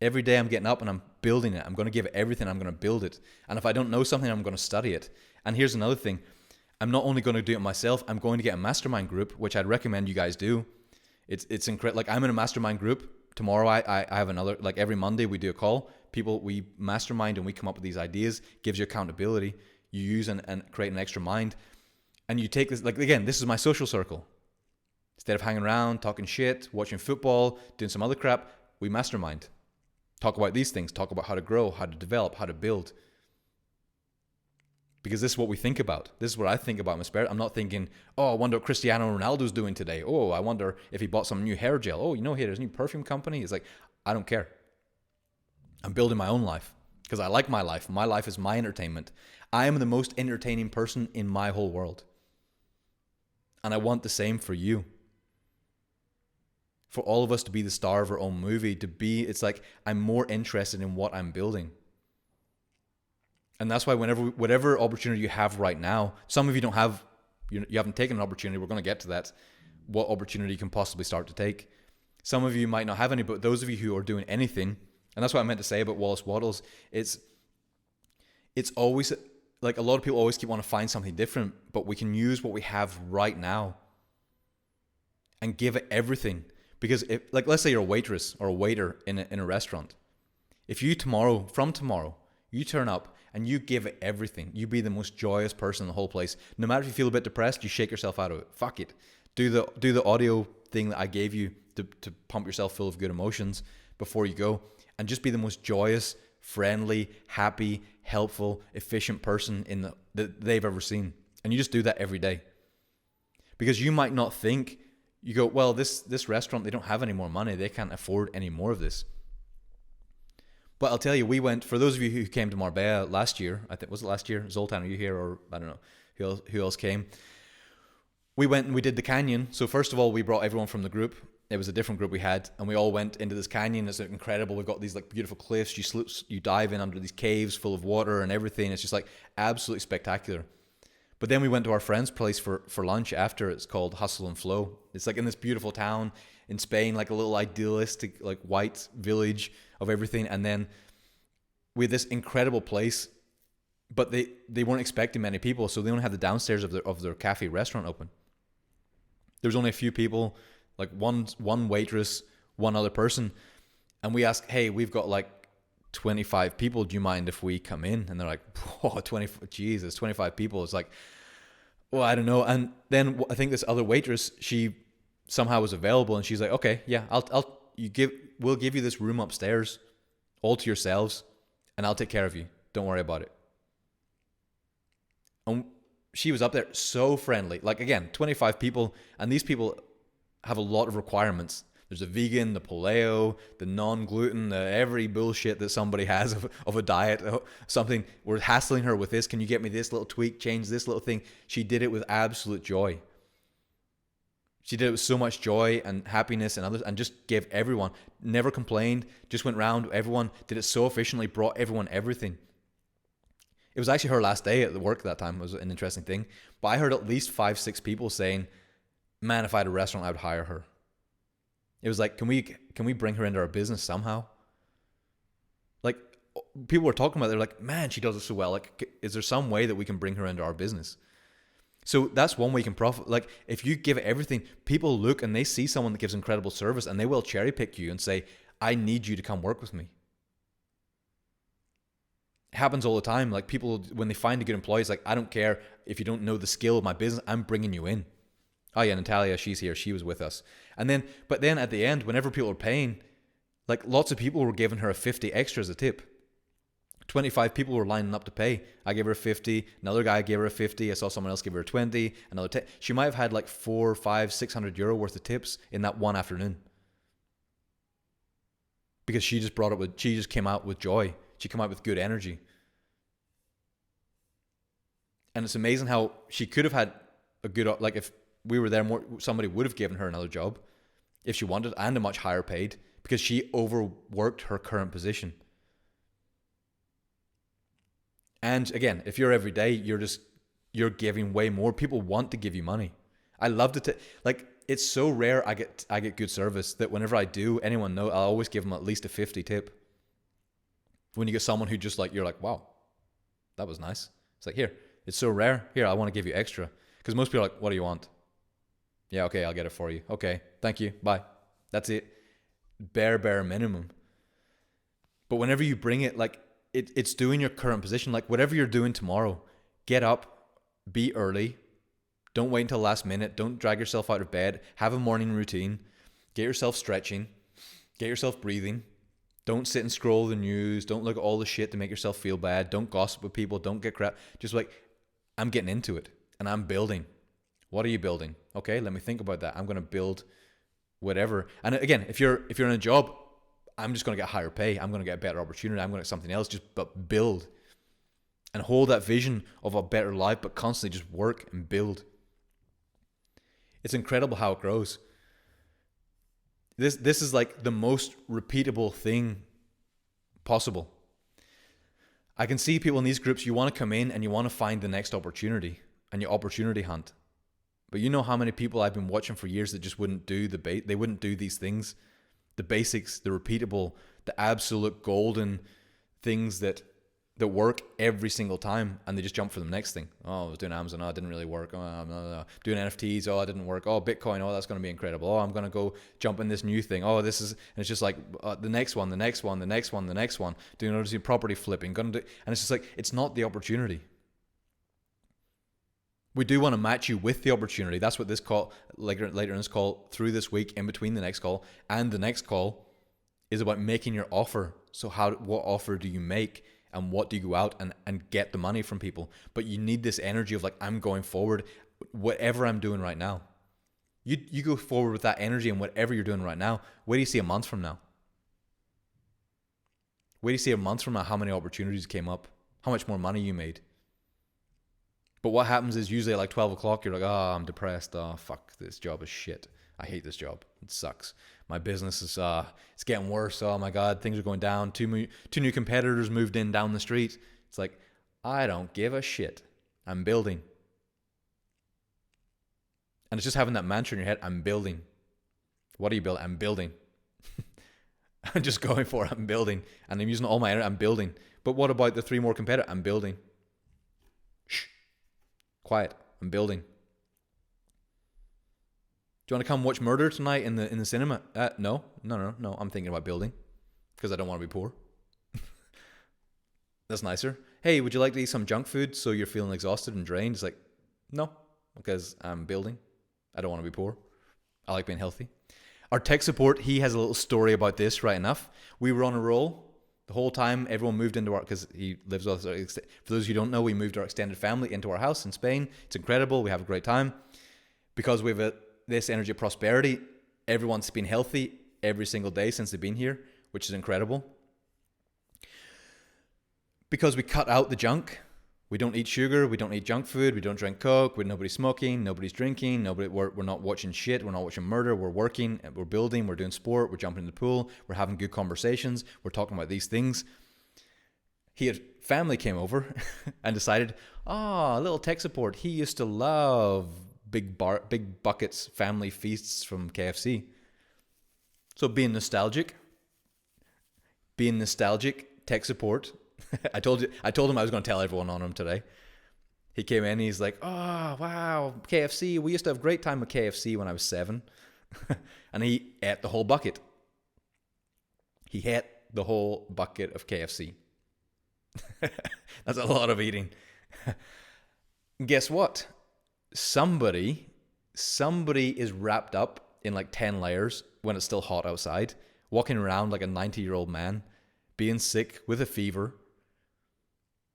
Every day I'm getting up and I'm building it. I'm going to give it everything. I'm going to build it. And if I don't know something, I'm going to study it. And here's another thing. I'm not only going to do it myself, I'm going to get a mastermind group, which I'd recommend you guys do. It's incredible. Like I'm in a mastermind group. Tomorrow I have another, like every Monday we do a call. We mastermind and we come up with these ideas. Gives you accountability. You use and create an extra mind. And you take this, like again, this is my social circle. Instead of hanging around, talking shit, watching football, doing some other crap, we mastermind. Talk about these things. Talk about how to grow, how to develop, how to build. Because this is what we think about. This is what I think about in my spirit. I'm not thinking, oh, I wonder what Cristiano Ronaldo's doing today. Oh, I wonder if he bought some new hair gel. Oh, hey, there's a new perfume company. It's like, I don't care. I'm building my own life because I like my life. My life is my entertainment. I am the most entertaining person in my whole world. And I want the same for you. For all of us to be the star of our own movie, it's like I'm more interested in what I'm building. And that's why whatever opportunity you have right now, some of you don't have, you haven't taken an opportunity. We're going to get to that. What opportunity you can possibly start to take. Some of you might not have any, but those of you who are doing anything, and that's what I meant to say about Wallace Wattles, it's always, like a lot of people always keep wanting to find something different, but we can use what we have right now and give it everything. Because if, like, let's say you're a waitress or a waiter in a restaurant. If you from tomorrow, you turn up and you give it everything. You be the most joyous person in the whole place. No matter if you feel a bit depressed, you shake yourself out of it. Fuck it. Do the audio thing that I gave you to pump yourself full of good emotions before you go. And just be the most joyous, friendly, happy, helpful, efficient person that they've ever seen. And you just do that every day. Because you might not think, you go, well, this restaurant, they don't have any more money. They can't afford any more of this. But I'll tell you, we went, for those of you who came to Marbella last year, I think, was it last year? Zoltan, are you here? Or I don't know who else came. We went and we did the canyon. So first of all, we brought everyone from the group. It was a different group we had. And we all went into this canyon. It's incredible. We've got these like beautiful cliffs. You dive in under these caves full of water and everything. It's just like absolutely spectacular. But then we went to our friend's place for lunch after. It's called Hustle and Flow. It's like in this beautiful town in Spain, like a little idealistic, like white village of everything. And then we had this incredible place, but they weren't expecting many people. So they only had the downstairs of their cafe restaurant open. There was only a few people, like one waitress, one other person. And we asked, hey, we've got like 25 people. Do you mind if we come in? And they're like, oh, 25 people. It's like, well, I don't know. And then I think this other waitress, she somehow was available, and she's like, okay, yeah, we'll give you this room upstairs, all to yourselves, and I'll take care of you. Don't worry about it. And she was up there so friendly. Like, again, 25 people, and these people have a lot of requirements. There's a vegan, the paleo, the non-gluten, the every bullshit that somebody has of a diet, something. We're hassling her with this. Can you get me this little tweak, change this little thing? She did it with absolute joy. She did it with so much joy and happiness and others, and just gave everyone, never complained, just went round, everyone, did it so efficiently, brought everyone everything. It was actually her last day at the work that time. It was an interesting thing. But I heard at least 5-6 people saying, man, if I had a restaurant, I would hire her. It was like, can we bring her into our business somehow? Like, people were talking about it, they're like, man, she does it so well. Like, is there some way that we can bring her into our business? So that's one way you can profit. Like, if you give it everything, people look and they see someone that gives incredible service, and they will cherry pick you and say, I need you to come work with me. It happens all the time. Like, people, when they find a good employee, it's like, I don't care if you don't know the skill of my business, I'm bringing you in. Oh yeah, Natalia, she's here. She was with us. But then at the end, whenever people were paying, like, lots of people were giving her a 50 extra as a tip. 25 people were lining up to pay. I gave her a 50. Another guy gave her a 50. I saw someone else give her a 20. Another 10. She might have had like 400, 500, 600 euro worth of tips in that one afternoon. Because she just came out with joy. She came out with good energy. And it's amazing how she could have had a good, like, if we were there more, somebody would have given her another job if she wanted, and a much higher paid, because she overworked her current position. And again, if you're every day, you're giving way more. People want to give you money. I love to like, it's so rare I get good service that whenever I do, anyone know, I'll always give them at least a 50 tip. When you get someone who just like, you're like, wow, that was nice. It's like, here, it's so rare. Here, I want to give you extra. Because most people are like, what do you want? Yeah, okay, I'll get it for you. Okay, thank you. Bye. That's it. Bare minimum. But whenever you bring it, like, it's doing your current position. Like, whatever you're doing tomorrow, get up, be early. Don't wait until last minute. Don't drag yourself out of bed. Have a morning routine. Get yourself stretching. Get yourself breathing. Don't sit and scroll the news. Don't look at all the shit to make yourself feel bad. Don't gossip with people. Don't get crap. Just like, I'm getting into it and I'm building. What are you building? Okay, let me think about that. I'm going to build whatever. And again, if you're in a job, I'm just going to get higher pay. I'm going to get a better opportunity. I'm going to get something else. But build and hold that vision of a better life, but constantly just work and build. It's incredible how it grows. This is like the most repeatable thing possible. I can see people in these groups, you want to come in and you want to find the next opportunity and you opportunity hunt. But you know how many people I've been watching for years that just wouldn't do they wouldn't do these things, the basics, the repeatable, the absolute golden things that work every single time, and they just jump for the next thing. Oh, I was doing Amazon, oh, it didn't really work. Oh, no. Doing NFTs, oh, it didn't work. Oh, Bitcoin, oh, that's going to be incredible. Oh, I'm going to go jump in this new thing. Oh, this is, and it's just like the next one. Doing property flipping, and it's just like, it's not the opportunity. We do want to match you with the opportunity. That's what this call, later in this call, through this week, in between the next call and the next call, is about making your offer. So what offer do you make? And what do you go out and get the money from people? But you need this energy of like, I'm going forward, whatever I'm doing right now. You go forward with that energy and whatever you're doing right now. Where do you see a month from now? Where do you see a month from now how many opportunities came up? How much more money you made? But what happens is usually at like 12 o'clock, you're like, oh, I'm depressed. Oh, fuck, this job is shit. I hate this job. It sucks. My business is it's getting worse. Oh my God, things are going down. Two new competitors moved in down the street. It's like, I don't give a shit. I'm building. And it's just having that mantra in your head, I'm building. What are you building? I'm building. I'm just going for it. I'm building. And I'm using all my energy. I'm building. But what about the 3 more competitors? I'm building. Shh. Quiet. I'm building. Do you want to come watch Murder tonight in the cinema? No. I'm thinking about building because I don't want to be poor. That's nicer. Hey, would you like to eat some junk food so you're feeling exhausted and drained? It's like, no, because I'm building. I don't want to be poor. I like being healthy. Our tech support, he has a little story about this, right enough. We were on a roll. The whole time, everyone moved into our, because he lives with us. For those who don't know, we moved our extended family into our house in Spain. It's incredible. We have a great time. Because we have this energy of prosperity, everyone's been healthy every single day since they've been here, which is incredible. Because we cut out the junk. We don't eat sugar. We don't eat junk food. We don't drink Coke. Nobody's smoking. Nobody's drinking. We're not watching shit. We're not watching murder. We're working. We're building. We're doing sport. We're jumping in the pool. We're having good conversations. We're talking about these things. Family came over and decided, a little tech support. He used to love big buckets family feasts from KFC. So being nostalgic, tech support. I told him I was going to tell everyone on him today. He came in, he's like, oh, wow, KFC. We used to have a great time with KFC when I was 7. And he ate the whole bucket. He ate the whole bucket of KFC. That's a lot of eating. Guess what? Somebody is wrapped up in like 10 layers when it's still hot outside, walking around like a 90-year-old man, being sick with a fever.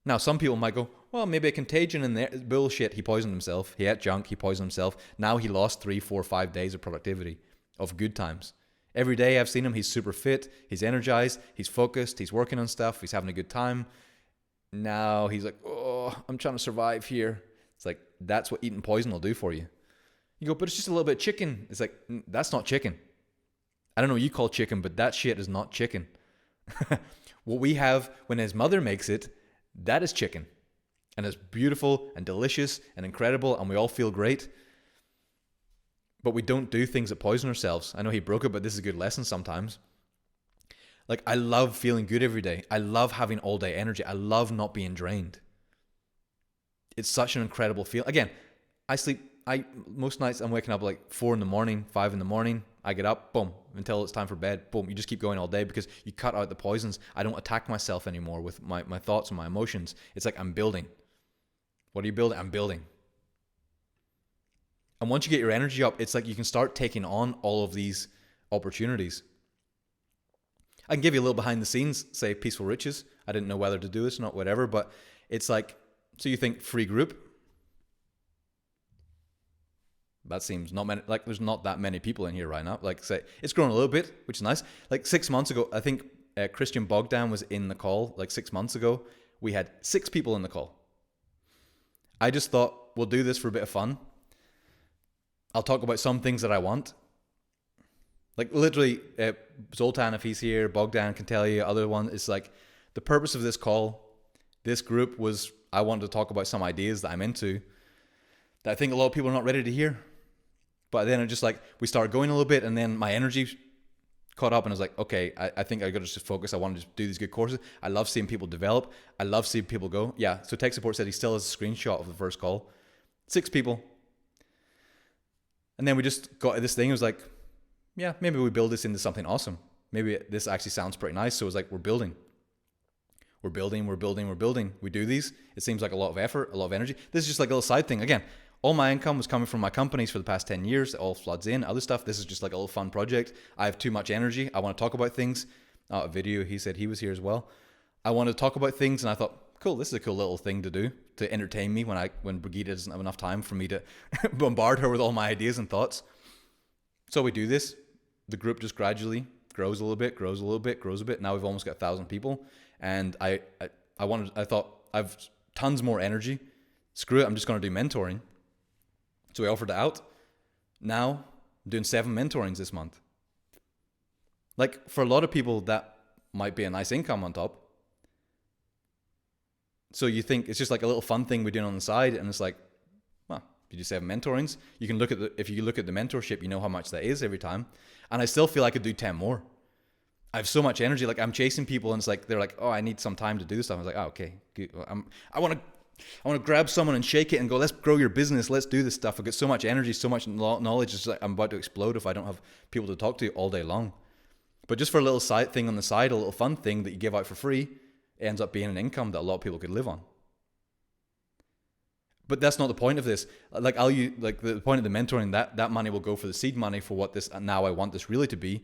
Now, some people might go, well, maybe a contagion in there. Bullshit. He poisoned himself. He ate junk. He poisoned himself. Now he lost 3, 4, 5 days of productivity, of good times. Every day I've seen him, he's super fit. He's energized. He's focused. He's working on stuff. He's having a good time. Now he's like, oh, I'm trying to survive here. It's like, that's what eating poison will do for you. You go, but it's just a little bit of chicken. It's like, that's not chicken. I don't know what you call chicken, but that shit is not chicken. What we have when his mother makes it, that is chicken. And it's beautiful and delicious and incredible, and we all feel great. But we don't do things that poison ourselves. I know he broke it, but this is a good lesson sometimes. Like, I love feeling good every day. I love having all day energy. I love not being drained. It's such an incredible feel. Again, most nights I'm waking up like 4 in the morning, 5 in the morning. I get up, boom, until it's time for bed, boom. You just keep going all day because you cut out the poisons. I don't attack myself anymore with my thoughts and my emotions. It's like I'm building. What are you building? I'm building. And once you get your energy up, it's like you can start taking on all of these opportunities. I can give you a little behind the scenes, say Peaceful Riches. I didn't know whether to do this or not, whatever, but it's like, so you think free group. That seems not many, like there's not that many people in here right now. Like, say, it's grown a little bit, which is nice. Like 6 months ago, I think Christian Bogdan was in the call. Like 6 months ago, we had 6 people in the call. I just thought, we'll do this for a bit of fun. I'll talk about some things that I want. Like literally, Zoltan, if he's here, Bogdan can tell you, other one, it's like the purpose of this call, this group was, I wanted to talk about some ideas that I'm into that I think a lot of people are not ready to hear. But then it just like, we started going a little bit and then my energy caught up and I was like, okay, I think I got to just focus. I want to just do these good courses. I love seeing people develop. I love seeing people go. Yeah, so tech support said he still has a screenshot of the first call. 6 people. And then we just got this thing. It was like, yeah, maybe we build this into something awesome. Maybe this actually sounds pretty nice. So it was like, we're building. We're building. We do these. It seems like a lot of effort, a lot of energy. This is just like a little side thing. Again, all my income was coming from my companies for the past 10 years. It all floods in. Other stuff, this is just like a little fun project. I have too much energy. I want to talk about things. A video, he said he was here as well. I want to talk about things and I thought, cool, this is a cool little thing to do to entertain me when Brigitte doesn't have enough time for me to bombard her with all my ideas and thoughts. So we do this. The group just gradually grows a little bit, grows a bit. Now we've almost got 1,000 people. And I thought I've tons more energy. Screw it, I'm just going to do mentoring. So we offered it out. Now I'm doing 7 mentorings this month. Like for a lot of people, that might be a nice income on top. So you think it's just like a little fun thing we're doing on the side. And it's like, well, you do 7 mentorings. You can if you look at the mentorship, you know how much that is every time. And I still feel I could do 10 more. I have so much energy. Like I'm chasing people and it's like, they're like, oh, I need some time to do this stuff. I was like, oh, okay. Good. I want to grab someone and shake it and go, let's grow your business. Let's do this stuff. I've got so much energy, so much knowledge. It's like I'm about to explode if I don't have people to talk to all day long. But just for a little side thing on the side, a little fun thing that you give out for free, it ends up being an income that a lot of people could live on. But that's not the point of this. Like I'll use, like the point of the mentoring, that money will go for the seed money for what this, now I want this really to be.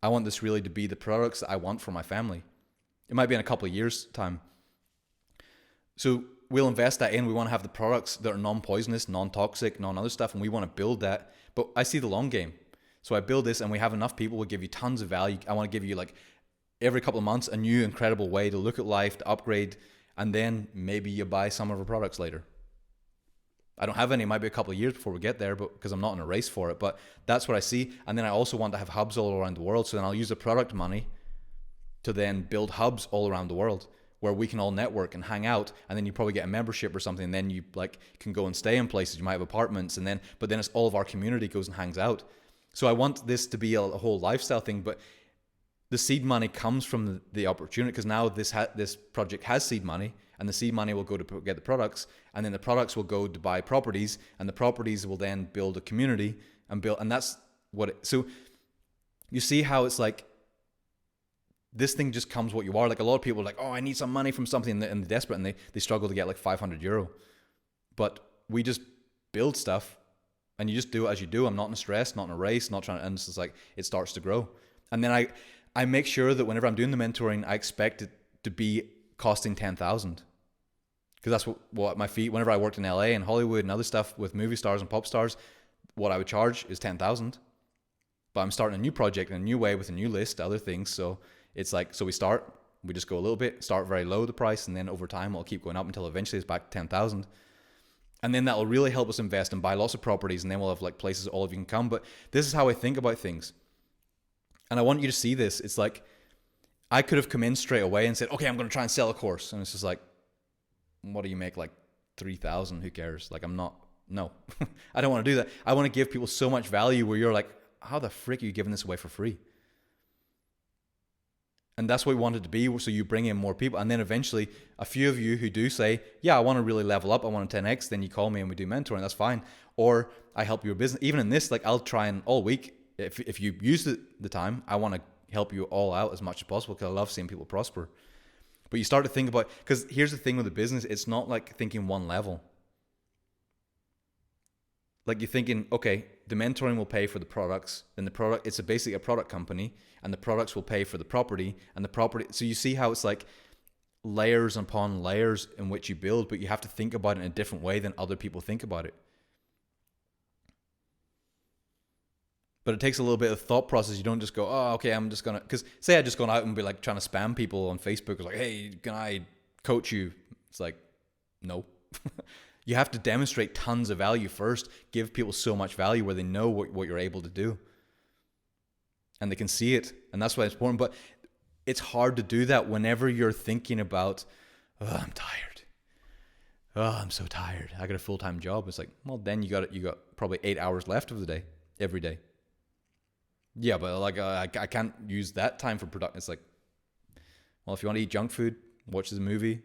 I want this really to be the products that I want for my family. It might be in a couple of years' time. So we'll invest that in. We want to have the products that are non-poisonous, non-toxic, non-other stuff, and we want to build that. But I see the long game. So I build this and we have enough people, we'll give you tons of value. I want to give you like every couple of months a new incredible way to look at life, to upgrade, and then maybe you buy some of our products later. I don't have any. It might be a couple of years before we get there, but because I'm not in a race for it. But that's what I see. And then I also want to have hubs all around the world. So then I'll use the product money to then build hubs all around the world where we can all network and hang out. And then you probably get a membership or something. And then you like can go and stay in places. You might have apartments. But then it's all of our community goes and hangs out. So I want this to be a whole lifestyle thing. But the seed money comes from the opportunity, because now this project has seed money. And the seed money will go to get the products, and then the products will go to buy properties, and the properties will then build a community and that's what it, so you see how it's like this thing just comes what you are. Like a lot of people are like, oh, I need some money from something, and they're desperate, and they struggle to get like €500. But we just build stuff, and you just do it as you do. I'm not in a stress, not in a race, not trying to, and it's just like, it starts to grow. And then I make sure that whenever I'm doing the mentoring, I expect it to be costing 10,000, because that's what my fee, whenever I worked in LA and Hollywood and other stuff with movie stars and pop stars, what I would charge is 10,000. But I'm starting a new project in a new way with a new list, other things. So it's like, so we just go a little bit, start very low the price, and then over time it'll keep going up until eventually it's back to 10,000. And then that will really help us invest and buy lots of properties, and then we'll have like places all of you can come. But this is how I think about things. And I want you to see this. It's like, I could have come in straight away and said, okay, I'm going to try and sell a course. And it's just like, what do you make? Like 3,000? Who cares? Like, no, I don't want to do that. I want to give people so much value where you're like, how the frick are you giving this away for free? And that's what we want it to be. So you bring in more people. And then eventually a few of you who do say, yeah, I want to really level up, I want to 10X, then you call me and we do mentoring. That's fine. Or I help your business. Even in this, like I'll try and all week, if you use the time, I want to help you all out as much as possible, because I love seeing people prosper. But you start to think about, because here's the thing with the business, it's not like thinking one level. Like you're thinking, okay, the mentoring will pay for the products, then the product, it's basically a product company, and the products will pay for the property, and the property. So you see how it's like layers upon layers in which you build, but you have to think about it in a different way than other people think about it. But it takes a little bit of thought process. You don't just go, oh, okay, I'm just going to, because say I just gone out and be like trying to spam people on Facebook. It's like, hey, can I coach you? It's like, no. You have to demonstrate tons of value first. Give people so much value where they know what you're able to do. And they can see it. And that's why it's important. But it's hard to do that whenever you're thinking about, oh, I'm tired. Oh, I'm so tired. I got a full-time job. It's like, well, then you got probably 8 hours left of the day, every day. Yeah, but like I can't use that time for production. It's like, well, if you want to eat junk food, watch this movie.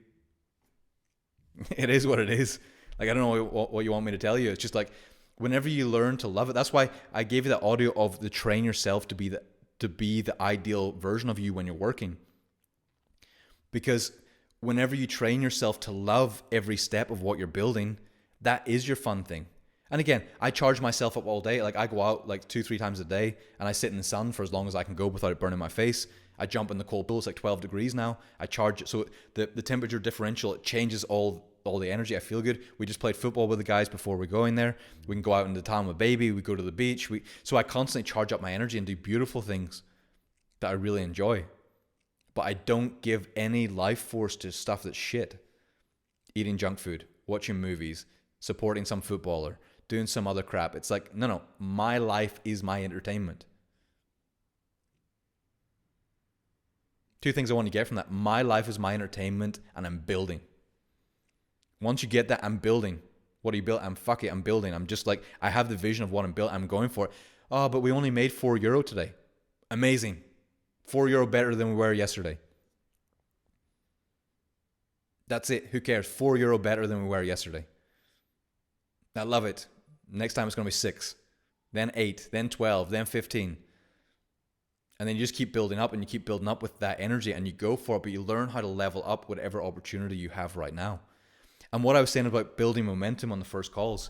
It is what it is. Like, I don't know what you want me to tell you. It's just like, whenever you learn to love it. That's why I gave you that audio of the train yourself to be the ideal version of you when you're working. Because whenever you train yourself to love every step of what you're building, that is your fun thing. And again, I charge myself up all day. Like I go out like 2-3 times a day and I sit in the sun for as long as I can go without it burning my face. I jump in the cold pool. It's like 12 degrees now. I charge it. So the temperature differential, it changes all the energy. I feel good. We just played football with the guys before we go in there. We can go out into town with baby. We go to the beach. So I constantly charge up my energy and do beautiful things that I really enjoy. But I don't give any life force to stuff that's shit. Eating junk food, watching movies, supporting some footballer, doing some other crap. It's like, no, my life is my entertainment. 2 things I want to get from that. My life is my entertainment and I'm building. Once you get that, I'm building. What do you build? I'm building. I'm just like, I have the vision of what I'm building. I'm going for it. Oh, but we only made €4 today. Amazing. €4 better than we were yesterday. That's it. Who cares? €4 better than we were yesterday. I love it. Next time it's going to be 6, then 8, then 12, then 15. And then you just keep building up and you keep building up with that energy and you go for it, but you learn how to level up whatever opportunity you have right now. And what I was saying about building momentum on the first calls,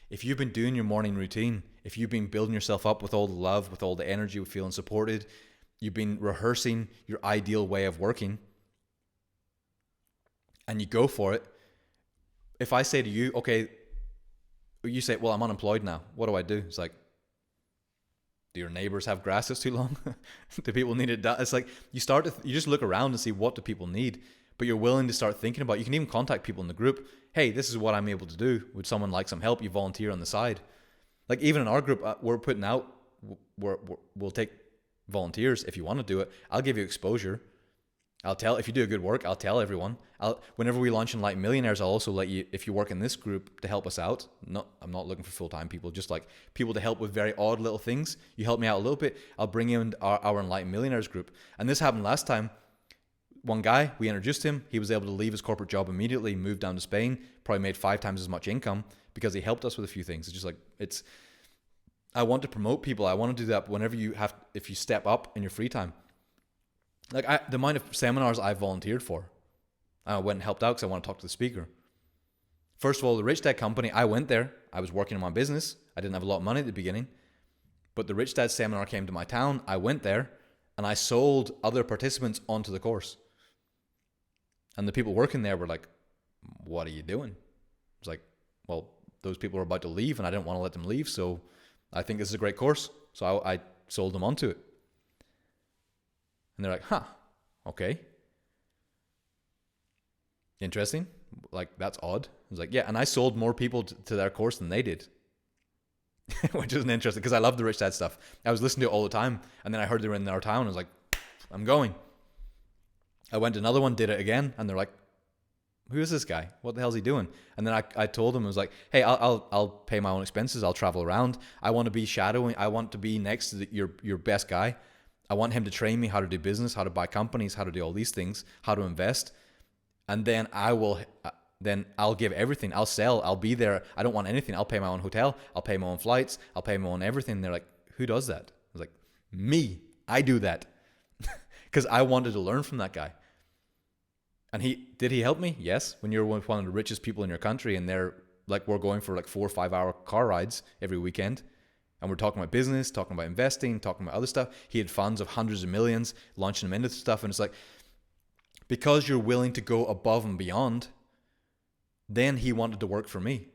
if you've been doing your morning routine, if you've been building yourself up with all the love, with all the energy, with feeling supported, you've been rehearsing your ideal way of working, and you go for it. If I say to you, okay, you say, well, I'm unemployed now. What do I do? It's like, do your neighbors have grass that's too long? Do people need it done? It's like you just look around and see what do people need, but you're willing to start thinking about. You can even contact people in the group. Hey, this is what I'm able to do. Would someone like some help? You volunteer on the side. Like even in our group, we're putting out. We'll take volunteers if you want to do it. I'll give you exposure. I'll tell if you do a good work. I'll tell everyone. Whenever we launch Enlightened Millionaires, I'll also let you, if you work in this group, to help us out. I'm not looking for full-time people, just like people to help with very odd little things. You help me out a little bit, I'll bring you in our Enlightened Millionaires group. And this happened last time. One guy, we introduced him. He was able to leave his corporate job immediately, moved down to Spain, probably made 5 times as much income because he helped us with a few things. It's just like I want to promote people. I want to do that whenever if you step up in your free time. Like the amount of seminars I volunteered for, I went and helped out because I want to talk to the speaker. First of all, the Rich Dad Company, I went there. I was working on my business. I didn't have a lot of money at the beginning. But the Rich Dad seminar came to my town. I went there and I sold other participants onto the course. And the people working there were like, what are you doing? It's like, well, those people are about to leave and I didn't want to let them leave. So I think this is a great course. So I sold them onto it. And they're like, huh, okay. Interesting. Like, that's odd. I was like, yeah. And I sold more people to their course than they did. Which isn't interesting because I love the Rich Dad stuff. I was listening to it all the time. And then I heard they were in our town. I was like, I'm going. I went to another one, did it again. And they're like, who is this guy? What the hell is he doing? And then I told them, I was like, hey, I'll pay my own expenses. I'll travel around. I want to be shadowing. I want to be next to your best guy. I want him to train me how to do business, how to buy companies, how to do all these things, how to invest. And then I'll give everything. I'll sell. I'll be there. I don't want anything. I'll pay my own hotel. I'll pay my own flights. I'll pay my own everything. They're like, who does that? I was like, me. I do that. Because I wanted to learn from that guy. And did he help me? Yes. When you're one of the richest people in your country and we're going for like 4 or 5 hour car rides every weekend. And we're talking about business, talking about investing, talking about other stuff. He had funds of hundreds of millions, launching them into stuff. And it's like, because you're willing to go above and beyond, then he wanted to work for me.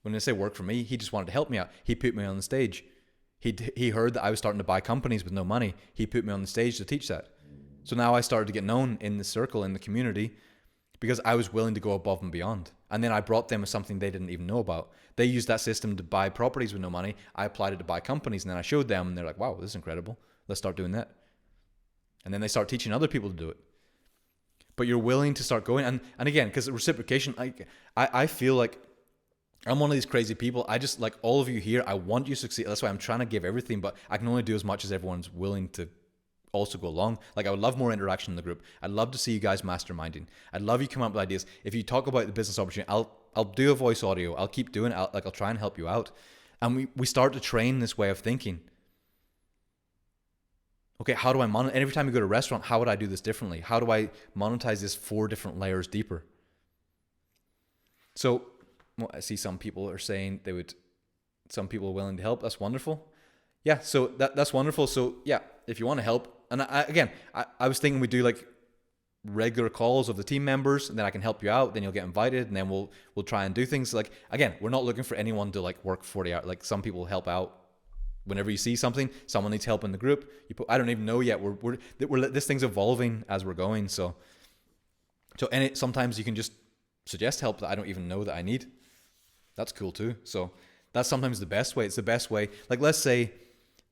When I say work for me, he just wanted to help me out. He put me on the stage. He heard that I was starting to buy companies with no money. He put me on the stage to teach that. So now I started to get known in the circle, in the community, because I was willing to go above and beyond. And then I brought them something they didn't even know about. They used that system to buy properties with no money. I applied it to buy companies, and then I showed them, and they're like, wow, this is incredible. Let's start doing that. And then they start teaching other people to do it. But you're willing to start going. And again, because reciprocation, I feel like I'm one of these crazy people. I just, like all of you here, I want you to succeed. That's why I'm trying to give everything, but I can only do as much as everyone's willing to also go along. Like, I would love more interaction in the group. I'd love to see you guys masterminding. I'd love you come up with ideas. If you talk about the business opportunity, I'll do a voice audio. I'll keep doing it. I'll try and help you out. And we start to train this way of thinking. Okay, how do I monetize? And every time you go to a restaurant, how would I do this differently? How do I monetize this 4 different layers deeper? So, well, I see some people are saying some people are willing to help. That's wonderful. Yeah, so that's wonderful. So yeah, if you want to help, and I was thinking we do like regular calls of the team members, and then I can help you out. Then you'll get invited, and then we'll try and do things. Like, again, we're not looking for anyone to like work 40 hours. Like, some people help out. Whenever you see something, someone needs help in the group. I don't even know yet. We're this thing's evolving as we're going. So sometimes you can just suggest help that I don't even know that I need. That's cool too. So that's sometimes the best way. It's the best way. Like, let's say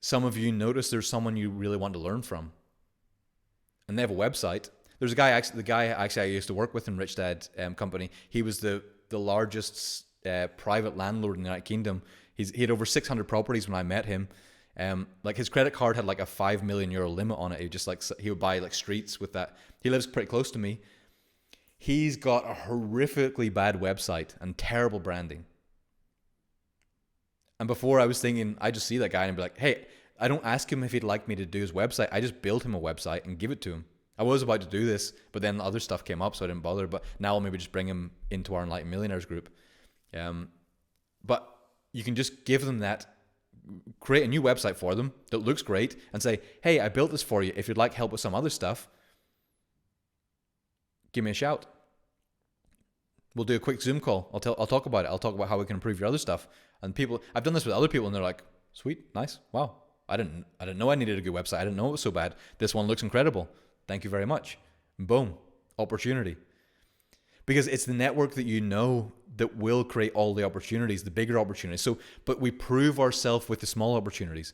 some of you notice there's someone you really want to learn from, and they have a website. There's a guy, the guy actually I used to work with in Rich Dad Company. He was the largest private landlord in the United Kingdom. He had over 600 properties when I met him. Like, his credit card had like a €5 million limit on it. He would buy like streets with that. He lives pretty close to me. He's got a horrifically bad website and terrible branding. And before, I was thinking, I just see that guy and be like, hey, I don't ask him if he'd like me to do his website. I just build him a website and give it to him. I was about to do this, but then other stuff came up, so I didn't bother. But now I'll maybe just bring him into our Enlightened Millionaires group. But you can just give them that, create a new website for them that looks great and say, hey, I built this for you. If you'd like help with some other stuff, give me a shout. We'll do a quick Zoom call. I'll talk about it. I'll talk about how we can improve your other stuff. And people, I've done this with other people and they're like, sweet, nice, wow. I didn't know I needed a good website. I didn't know it was so bad. This one looks incredible. Thank you very much. Boom. Opportunity. Because it's the network that you know that will create all the opportunities, the bigger opportunities. So, but we prove ourselves with the small opportunities.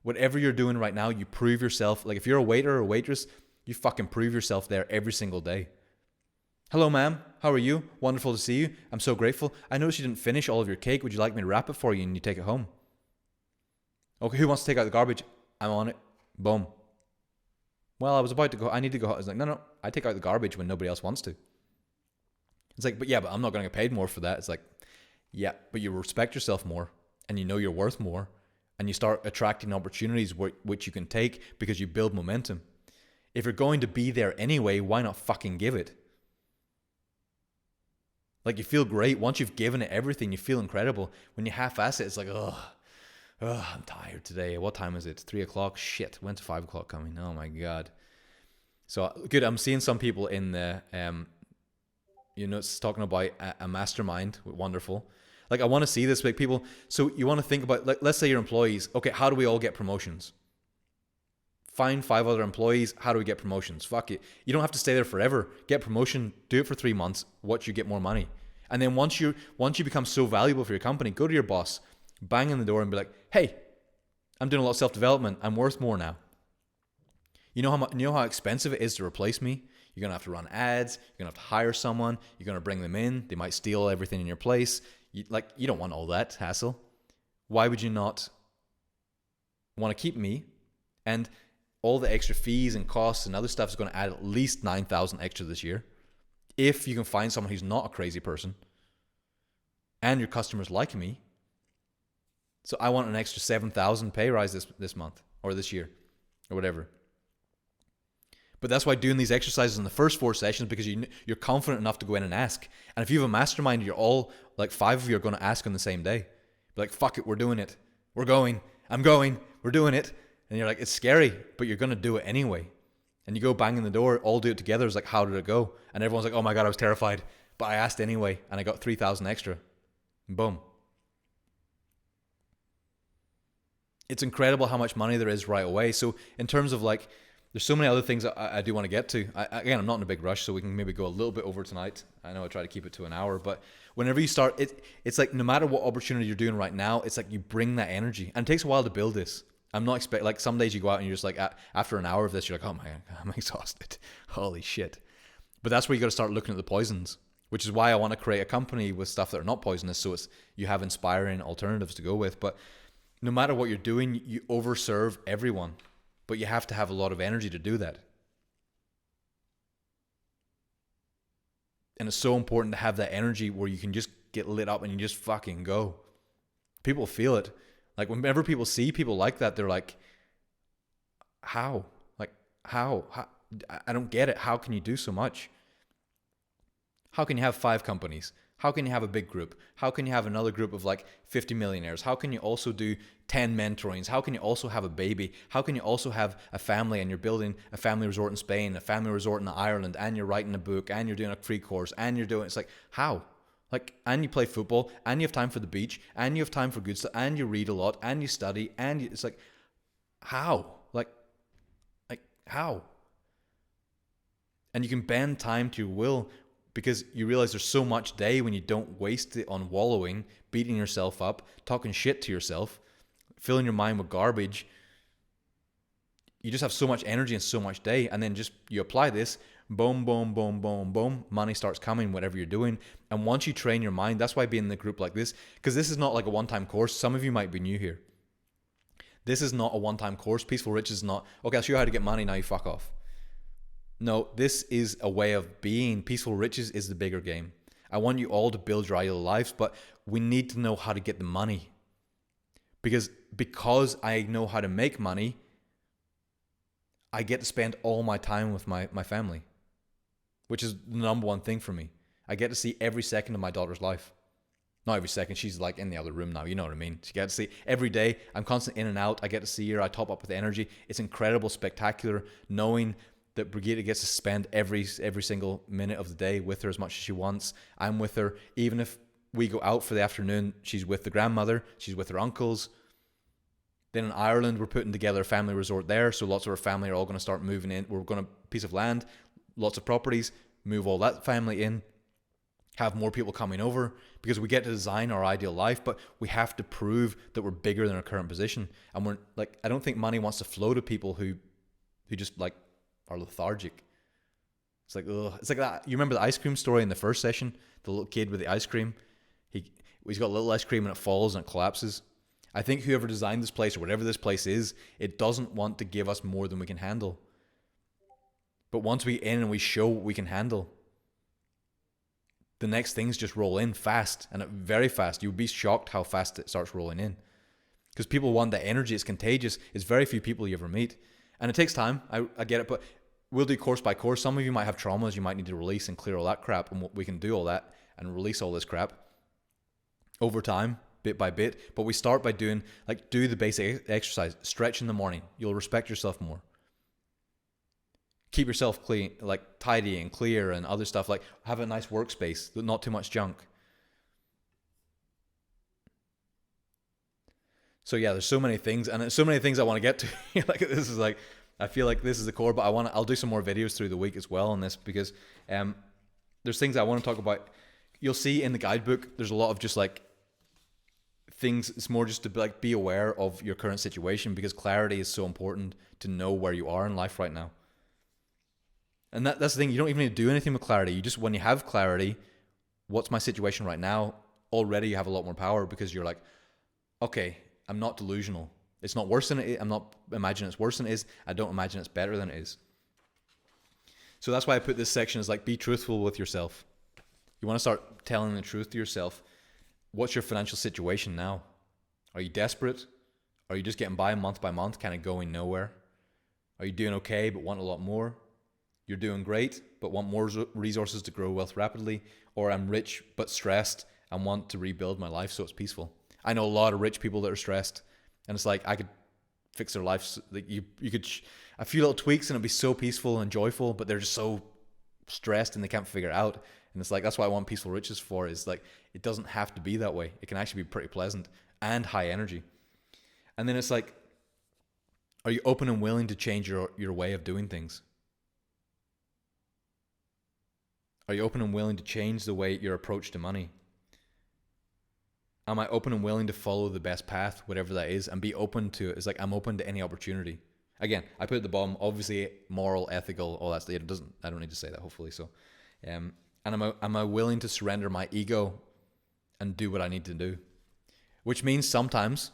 Whatever you're doing right now, you prove yourself. Like if you're a waiter or a waitress, you fucking prove yourself there every single day. Hello, ma'am. How are you? Wonderful to see you. I'm so grateful. I noticed you didn't finish all of your cake. Would you like me to wrap it for you and you take it home? Okay, who wants to take out the garbage? I'm on it. Boom. Well, I was about to go. I need to go. I was like, no. I take out the garbage when nobody else wants to. It's like, but I'm not going to get paid more for that. It's like, yeah, but you respect yourself more and you know you're worth more and you start attracting opportunities which you can take because you build momentum. If you're going to be there anyway, why not fucking give it? Like you feel great. Once you've given it everything, you feel incredible. When you half-ass it, it's like, I'm tired today. What time is it? 3:00? Shit. When's 5:00 coming? Oh my God. So good. I'm seeing some people in the, it's talking about a mastermind. Wonderful. Like I want to see this with people. So you want to think about, like, let's say your employees. Okay, how do we all get promotions? Find 5 other employees. How do we get promotions? Fuck it. You don't have to stay there forever. Get promotion. Do it for 3 months. Watch you get more money. And then once you become so valuable for your company, go to your boss, bang in the door and be like, hey, I'm doing a lot of self-development. I'm worth more now. You know how expensive it is to replace me? You're going to have to run ads. You're going to have to hire someone. You're going to bring them in. They might steal everything in your place. You don't want all that hassle. Why would you not want to keep me? And all the extra fees and costs and other stuff is going to add at least 9,000 extra this year. If you can find someone who's not a crazy person and your customers like me. So I want an extra 7,000 pay rise this month or this year or whatever. But that's why doing these exercises in the first 4 sessions, because you're confident enough to go in and ask. And if you have a mastermind, you're all like 5 of you are going to ask on the same day. Be like, fuck it, we're doing it. We're going. I'm going. We're doing it. And you're like, it's scary, but you're going to do it anyway. And you go bang in the door, all do it together. It's like, how did it go? And everyone's like, oh my God, I was terrified. But I asked anyway, and I got 3,000 extra. Boom. It's incredible how much money there is right away. So in terms of like, there's so many other things I do want to get to. Again, I'm not in a big rush, so we can maybe go a little bit over tonight. I know I try to keep it to an hour, but whenever you start, it's like no matter what opportunity you're doing right now, it's like you bring that energy. And it takes a while to build this. I'm not expecting, like some days you go out and you're just like, after an hour of this, you're like, oh my God, I'm exhausted. Holy shit. But that's where you got to start looking at the poisons, which is why I want to create a company with stuff that are not poisonous. So you have inspiring alternatives to go with. But no matter what you're doing, you overserve everyone, but you have to have a lot of energy to do that. And it's so important to have that energy where you can just get lit up and you just fucking go. People feel it. Like whenever people see people like that, they're like, how? Like, how? I don't get it. How can you do so much? How can you have 5 companies? How can you have a big group? How can you have another group of like 50 millionaires? How can you also do 10 mentorings? How can you also have a baby? How can you also have a family and you're building a family resort in Spain, a family resort in Ireland, and you're writing a book and you're doing a free course and you're doing, it's like, how? Like, and you play football, and you have time for the beach, and you have time for good stuff, and you read a lot, and you study, and it's like, how? Like, how? And you can bend time to your will because you realize there's so much day when you don't waste it on wallowing, beating yourself up, talking shit to yourself, filling your mind with garbage. You just have so much energy and so much day, and then just you apply this, boom, boom, boom, boom, boom, money starts coming, whatever you're doing. And once you train your mind, that's why being in a group like this, because this is not like a one-time course. Some of you might be new here. This is not a one-time course. Peaceful Rich is not, okay, I'll show you how to get money, now you fuck off. No, this is a way of being. Peaceful Riches is the bigger game. I want you all to build your ideal lives, but we need to know how to get the money. Because I know how to make money, I get to spend all my time with my family, which is the number one thing for me. I get to see every second of my daughter's life. Not every second, she's like in the other room now, you know what I mean? She gets to see every day. I'm constantly in and out. I get to see her. I top up with energy. It's incredible, spectacular, knowing that Brigitte gets to spend every single minute of the day with her as much as she wants. I'm with her. Even if we go out for the afternoon, she's with the grandmother, she's with her uncles. Then in Ireland, we're putting together a family resort there. So lots of our family are all going to start moving in. We're going to piece of land, lots of properties, move all that family in, have more people coming over, because we get to design our ideal life, but we have to prove that we're bigger than our current position. And we're like, I don't think money wants to flow to people who just like are lethargic. It's like, ugh. It's like that. You remember the ice cream story in the first session? The little kid with the ice cream. He's got a little ice cream and it falls and it collapses. I think whoever designed this place or whatever this place is, it doesn't want to give us more than we can handle. But once we in and we show what we can handle, the next things just roll in fast, and very fast. You'll be shocked how fast it starts rolling in. Because people want that energy. It's contagious. It's very few people you ever meet. And it takes time. I get it, but we'll do course by course. Some of you might have traumas you might need to release and clear all that crap, and we can do all that and release all this crap over time, bit by bit. But we start by do the basic exercise. Stretch in the morning. You'll respect yourself more. Keep yourself clean, like tidy and clear and other stuff. Like have a nice workspace, not too much junk. So yeah, there's so many things, and there's so many things I want to get to. Like this is like, I feel like this is the core, but I'll do some more videos through the week as well on this, because there's things I want to talk about. You'll see in the guidebook, there's a lot of just like things. It's more just to like be aware of your current situation, because clarity is so important to know where you are in life right now. And that's the thing. You don't even need to do anything with clarity. You just, when you have clarity, what's my situation right now? Already you have a lot more power, because you're like, okay, I'm not delusional. It's not worse than it is. I'm not imagining it's worse than it is. I don't imagine it's better than it is. So that's why I put this section as like, be truthful with yourself. You want to start telling the truth to yourself. What's your financial situation now? Are you desperate? Are you just getting by month by month, kind of going nowhere? Are you doing okay but want a lot more? You're doing great but want more resources to grow wealth rapidly? Or I'm rich but stressed and want to rebuild my life so it's peaceful. I know a lot of rich people that are stressed, and it's like, I could fix their lives. Like you could a few little tweaks and it'd be so peaceful and joyful, but they're just so stressed and they can't figure it out. And it's like, that's what I want peaceful riches for, is like, it doesn't have to be that way. It can actually be pretty pleasant and high energy. And then it's like, are you open and willing to change your way of doing things? Are you open and willing to change the way your approach to money? Am I open and willing to follow the best path, whatever that is, and be open to it? It's like, I'm open to any opportunity. Again, I put at the bottom, obviously moral, ethical, all that stuff. I don't need to say that, hopefully. So, and am I willing to surrender my ego and do what I need to do? Which means sometimes,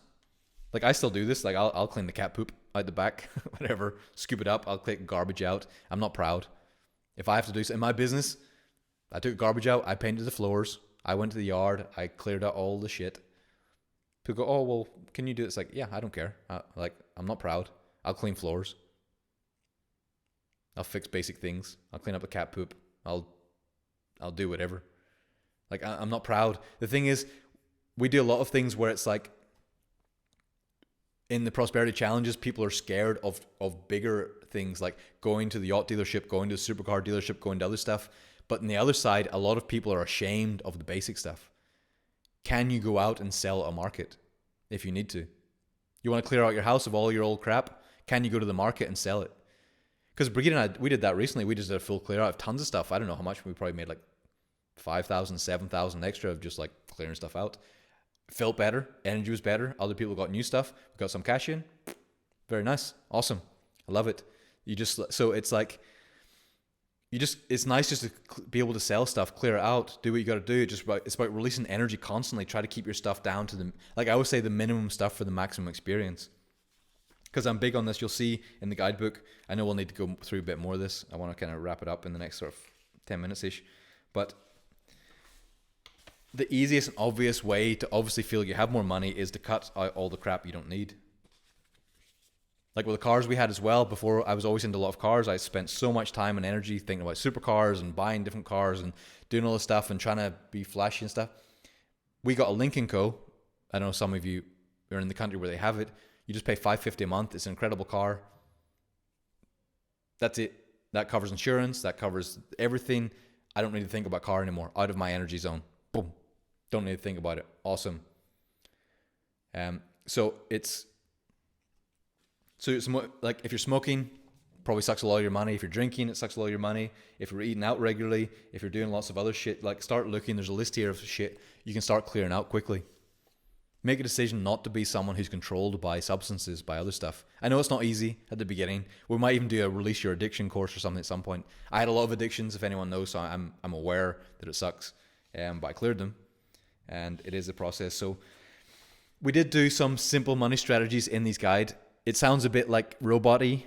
like I still do this. Like I'll clean the cat poop out the back, whatever, scoop it up. I'll take garbage out. I'm not proud. If I have to do so in my business, I took garbage out. I painted the floors. I went to the yard. I cleared out all the shit. People go, oh, well, can you do it? It's like, yeah, I don't care. I'm not proud. I'll clean floors. I'll fix basic things. I'll clean up the cat poop. I'll do whatever. Like, I'm not proud. The thing is, we do a lot of things where it's like, in the prosperity challenges, people are scared of bigger things, like going to the yacht dealership, going to the supercar dealership, going to other stuff. But on the other side, a lot of people are ashamed of the basic stuff. Can you go out and sell a market if you need to? You want to clear out your house of all your old crap? Can you go to the market and sell it? Because Brigitte and I, we did that recently. We just did a full clear out of tons of stuff. I don't know how much. We probably made like 5,000, 7,000 extra of just like clearing stuff out. Felt better. Energy was better. Other people got new stuff. We got some cash in. Very nice. Awesome. I love it. So it's like, it's nice just to be able to sell stuff, clear it out, do what you got to do. It's about releasing energy constantly. Try to keep your stuff down to like I always say, the minimum stuff for the maximum experience. Because I'm big on this. You'll see in the guidebook. I know we'll need to go through a bit more of this. I want to kind of wrap it up in the next sort of 10 minutes ish. But the easiest and obvious way to obviously feel you have more money is to cut out all the crap you don't need. Like with the cars we had as well, before I was always into a lot of cars. I spent so much time and energy thinking about supercars and buying different cars and doing all this stuff and trying to be flashy and stuff. We got a Lincoln Co. I know some of you are in the country where they have it. You just pay $550 a month. It's an incredible car. That's it. That covers insurance. That covers everything. I don't need to think about car anymore. Out of my energy zone. Boom. Don't need to think about it. Awesome. So it's like if you're smoking, probably sucks a lot of your money. If you're drinking, it sucks a lot of your money. If you're eating out regularly, if you're doing lots of other shit, like start looking. There's a list here of shit you can start clearing out quickly. Make a decision not to be someone who's controlled by substances, by other stuff. I know it's not easy at the beginning. We might even do a release your addiction course or something at some point. I had a lot of addictions, if anyone knows, so I'm aware that it sucks, but I cleared them, and it is a process. So we did do some simple money strategies in these guide. It sounds a bit like robot-y.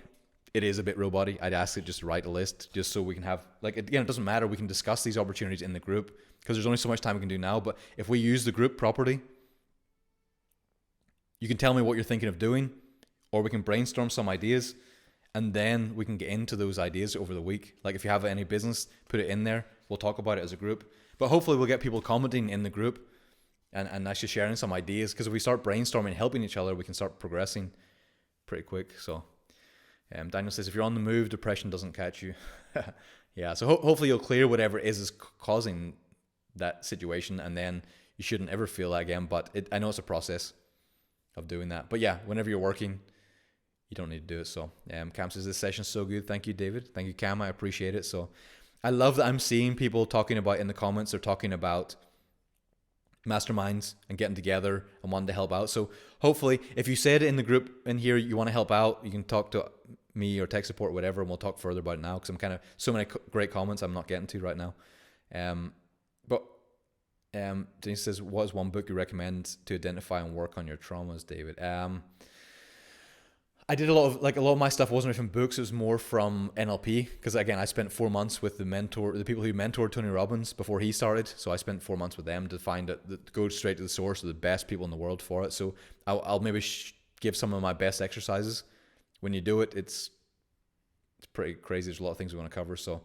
It is a bit robot-y. I'd ask it just to write a list just so we can have, like, again, it doesn't matter. We can discuss these opportunities in the group because there's only so much time we can do now. But if we use the group properly, you can tell me what you're thinking of doing, or we can brainstorm some ideas, and then we can get into those ideas over the week. Like if you have any business, put it in there. We'll talk about it as a group. But hopefully we'll get people commenting in the group and actually sharing some ideas, because if we start brainstorming, helping each other, we can start progressing pretty quick. So Daniel says, if you're on the move, depression doesn't catch you. Yeah, so hopefully you'll clear whatever is causing that situation, and then you shouldn't ever feel that again. But I know it's a process of doing that. But yeah, whenever you're working, you don't need to do it. So Cam says, this session's so good. Thank you, David. Thank you, Cam. I appreciate it. So I love that I'm seeing people talking about in the comments, they're talking about masterminds and getting together and wanting to help out. So hopefully if you said in the group in here you want to help out, you can talk to me or tech support or whatever, and we'll talk further about it now, because I'm kind of so many great comments I'm not getting to right now. But Denise says, what is one book you recommend to identify and work on your traumas, David? I did a lot of my stuff wasn't from books. It was more from NLP, because again, I spent 4 months with the people who mentored Tony Robbins before he started. So I spent 4 months with them to find it, go straight to the source of the best people in the world for it. So I'll maybe give some of my best exercises. When you do it, it's pretty crazy. There's a lot of things we want to cover. So,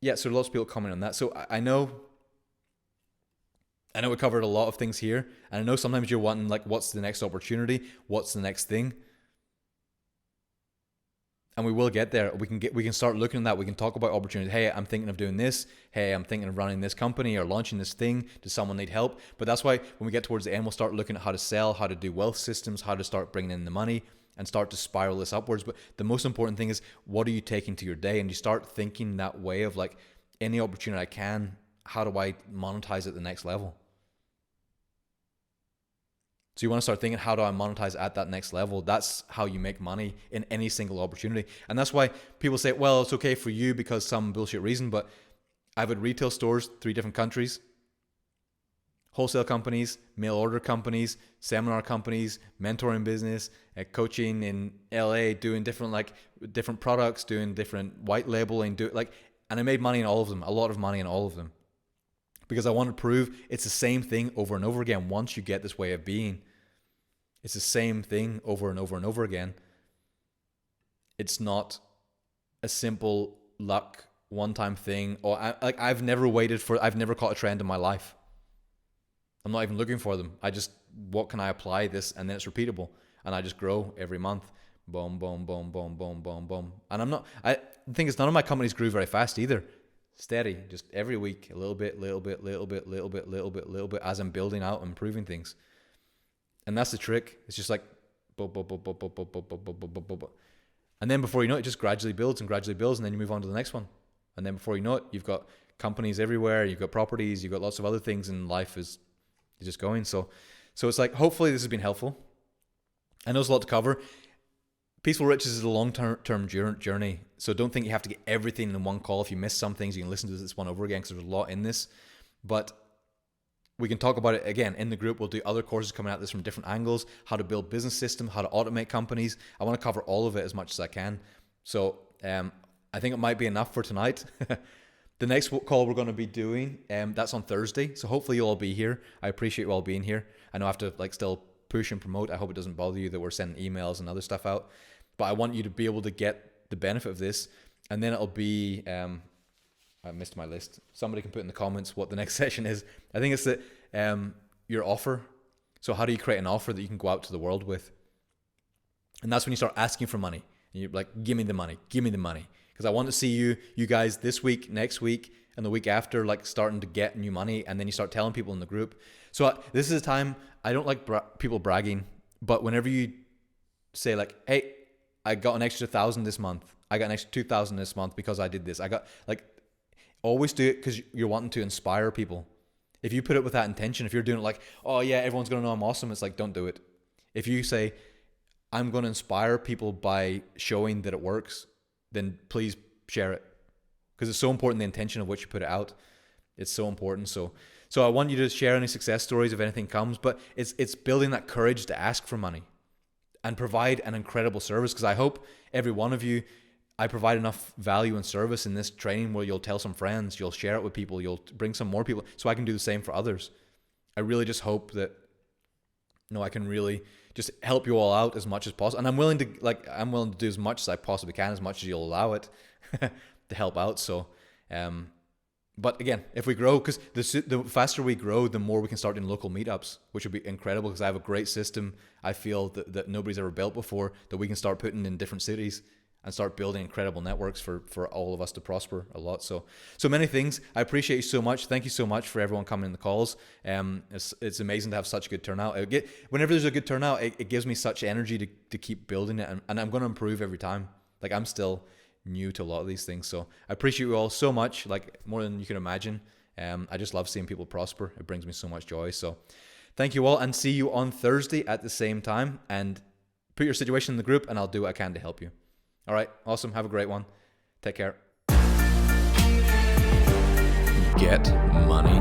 yeah, so lots of people comment on that. So I know we covered a lot of things here, and I know sometimes you're wanting, like, what's the next opportunity? What's the next thing? And we will get there. We can start looking at that. We can talk about opportunities. Hey, I'm thinking of doing this. Hey, I'm thinking of running this company or launching this thing. Does someone need help? But that's why when we get towards the end, we'll start looking at how to sell, how to do wealth systems, how to start bringing in the money and start to spiral this upwards. But the most important thing is, what are you taking to your day? And you start thinking that way of, like, any opportunity I can, how do I monetize at the next level? So you want to start thinking, how do I monetize at that next level? That's how you make money in any single opportunity. And that's why people say, well, it's okay for you because some bullshit reason, but I've had retail stores, 3 different countries, wholesale companies, mail order companies, seminar companies, mentoring business, coaching in LA, doing different products, doing different white labeling, and I made money in all of them, a lot of money in all of them. Because I want to prove it's the same thing over and over again. Once you get this way of being, it's the same thing over and over and over again. It's not a simple luck one-time thing. Or I've never caught a trend in my life. I'm not even looking for them. What can I apply this? And then it's repeatable. And I just grow every month. Boom, boom, boom, boom, boom, boom, boom. And the thing is, none of my companies grew very fast either. Steady, just every week, a little bit, as I'm building out and improving things. And that's the trick. It's just like, and then before you know it, just gradually builds, and then you move on to the next one. And then before you know it, you've got companies everywhere, you've got properties, you've got lots of other things, and life is just going. So it's like, hopefully this has been helpful. I know there's a lot to cover. Peaceful Riches is a long-term journey, so don't think you have to get everything in one call. If you miss some things, you can listen to this one over again, because there's a lot in this. But we can talk about it again in the group. We'll do other courses coming at this from different angles, how to build business systems, how to automate companies. I want to cover all of it as much as I can. So I think it might be enough for tonight. The next call we're going to be doing, that's on Thursday, so hopefully you'll all be here. I appreciate you all being here. I know I have to still push and promote. I hope it doesn't bother you that we're sending emails and other stuff out, but I want you to be able to get the benefit of this. And then it'll be, I missed my list. Somebody can put in the comments what the next session is. I think it's that your offer. So how do you create an offer that you can go out to the world with? And that's when you start asking for money. And you're like, give me the money, give me the money. Because I want to see you guys this week, next week, and the week after, like starting to get new money. And then you start telling people in the group. So this is a time, I don't like people bragging, but whenever you say like, hey, I got an extra 1,000 this month. I got an extra 2,000 this month because I did this. I got like, always do it because you're wanting to inspire people. If you put it with that intention, if you're doing it like, oh yeah, everyone's going to know I'm awesome, it's like, don't do it. If you say, I'm going to inspire people by showing that it works, then please share it. Because it's so important, the intention of which you put it out. It's so important. So I want you to share any success stories if anything comes, but it's building that courage to ask for money and provide an incredible service. Because I hope every one of you, I provide enough value and service in this training where you'll tell some friends, you'll share it with people, you'll bring some more people so I can do the same for others. I really just hope that, I can really just help you all out as much as possible. And I'm willing to do as much as I possibly can, as much as you'll allow it to help out. So, but again, if we grow, because the faster we grow, the more we can start doing local meetups, which would be incredible because I have a great system I feel that nobody's ever built before that we can start putting in different cities and start building incredible networks for all of us to prosper a lot. So many things. I appreciate you so much. Thank you so much for everyone coming in the calls. It's amazing to have such a good turnout. Whenever there's a good turnout, it gives me such energy to keep building it, and I'm going to improve every time. Like I'm still new to a lot of these things. So I appreciate you all so much, like more than you can imagine. I just love seeing people prosper. It brings me so much joy. So thank you all, and see you on Thursday at the same time, and put your situation in the group and I'll do what I can to help you. All right. Awesome. Have a great one. Take care. Get money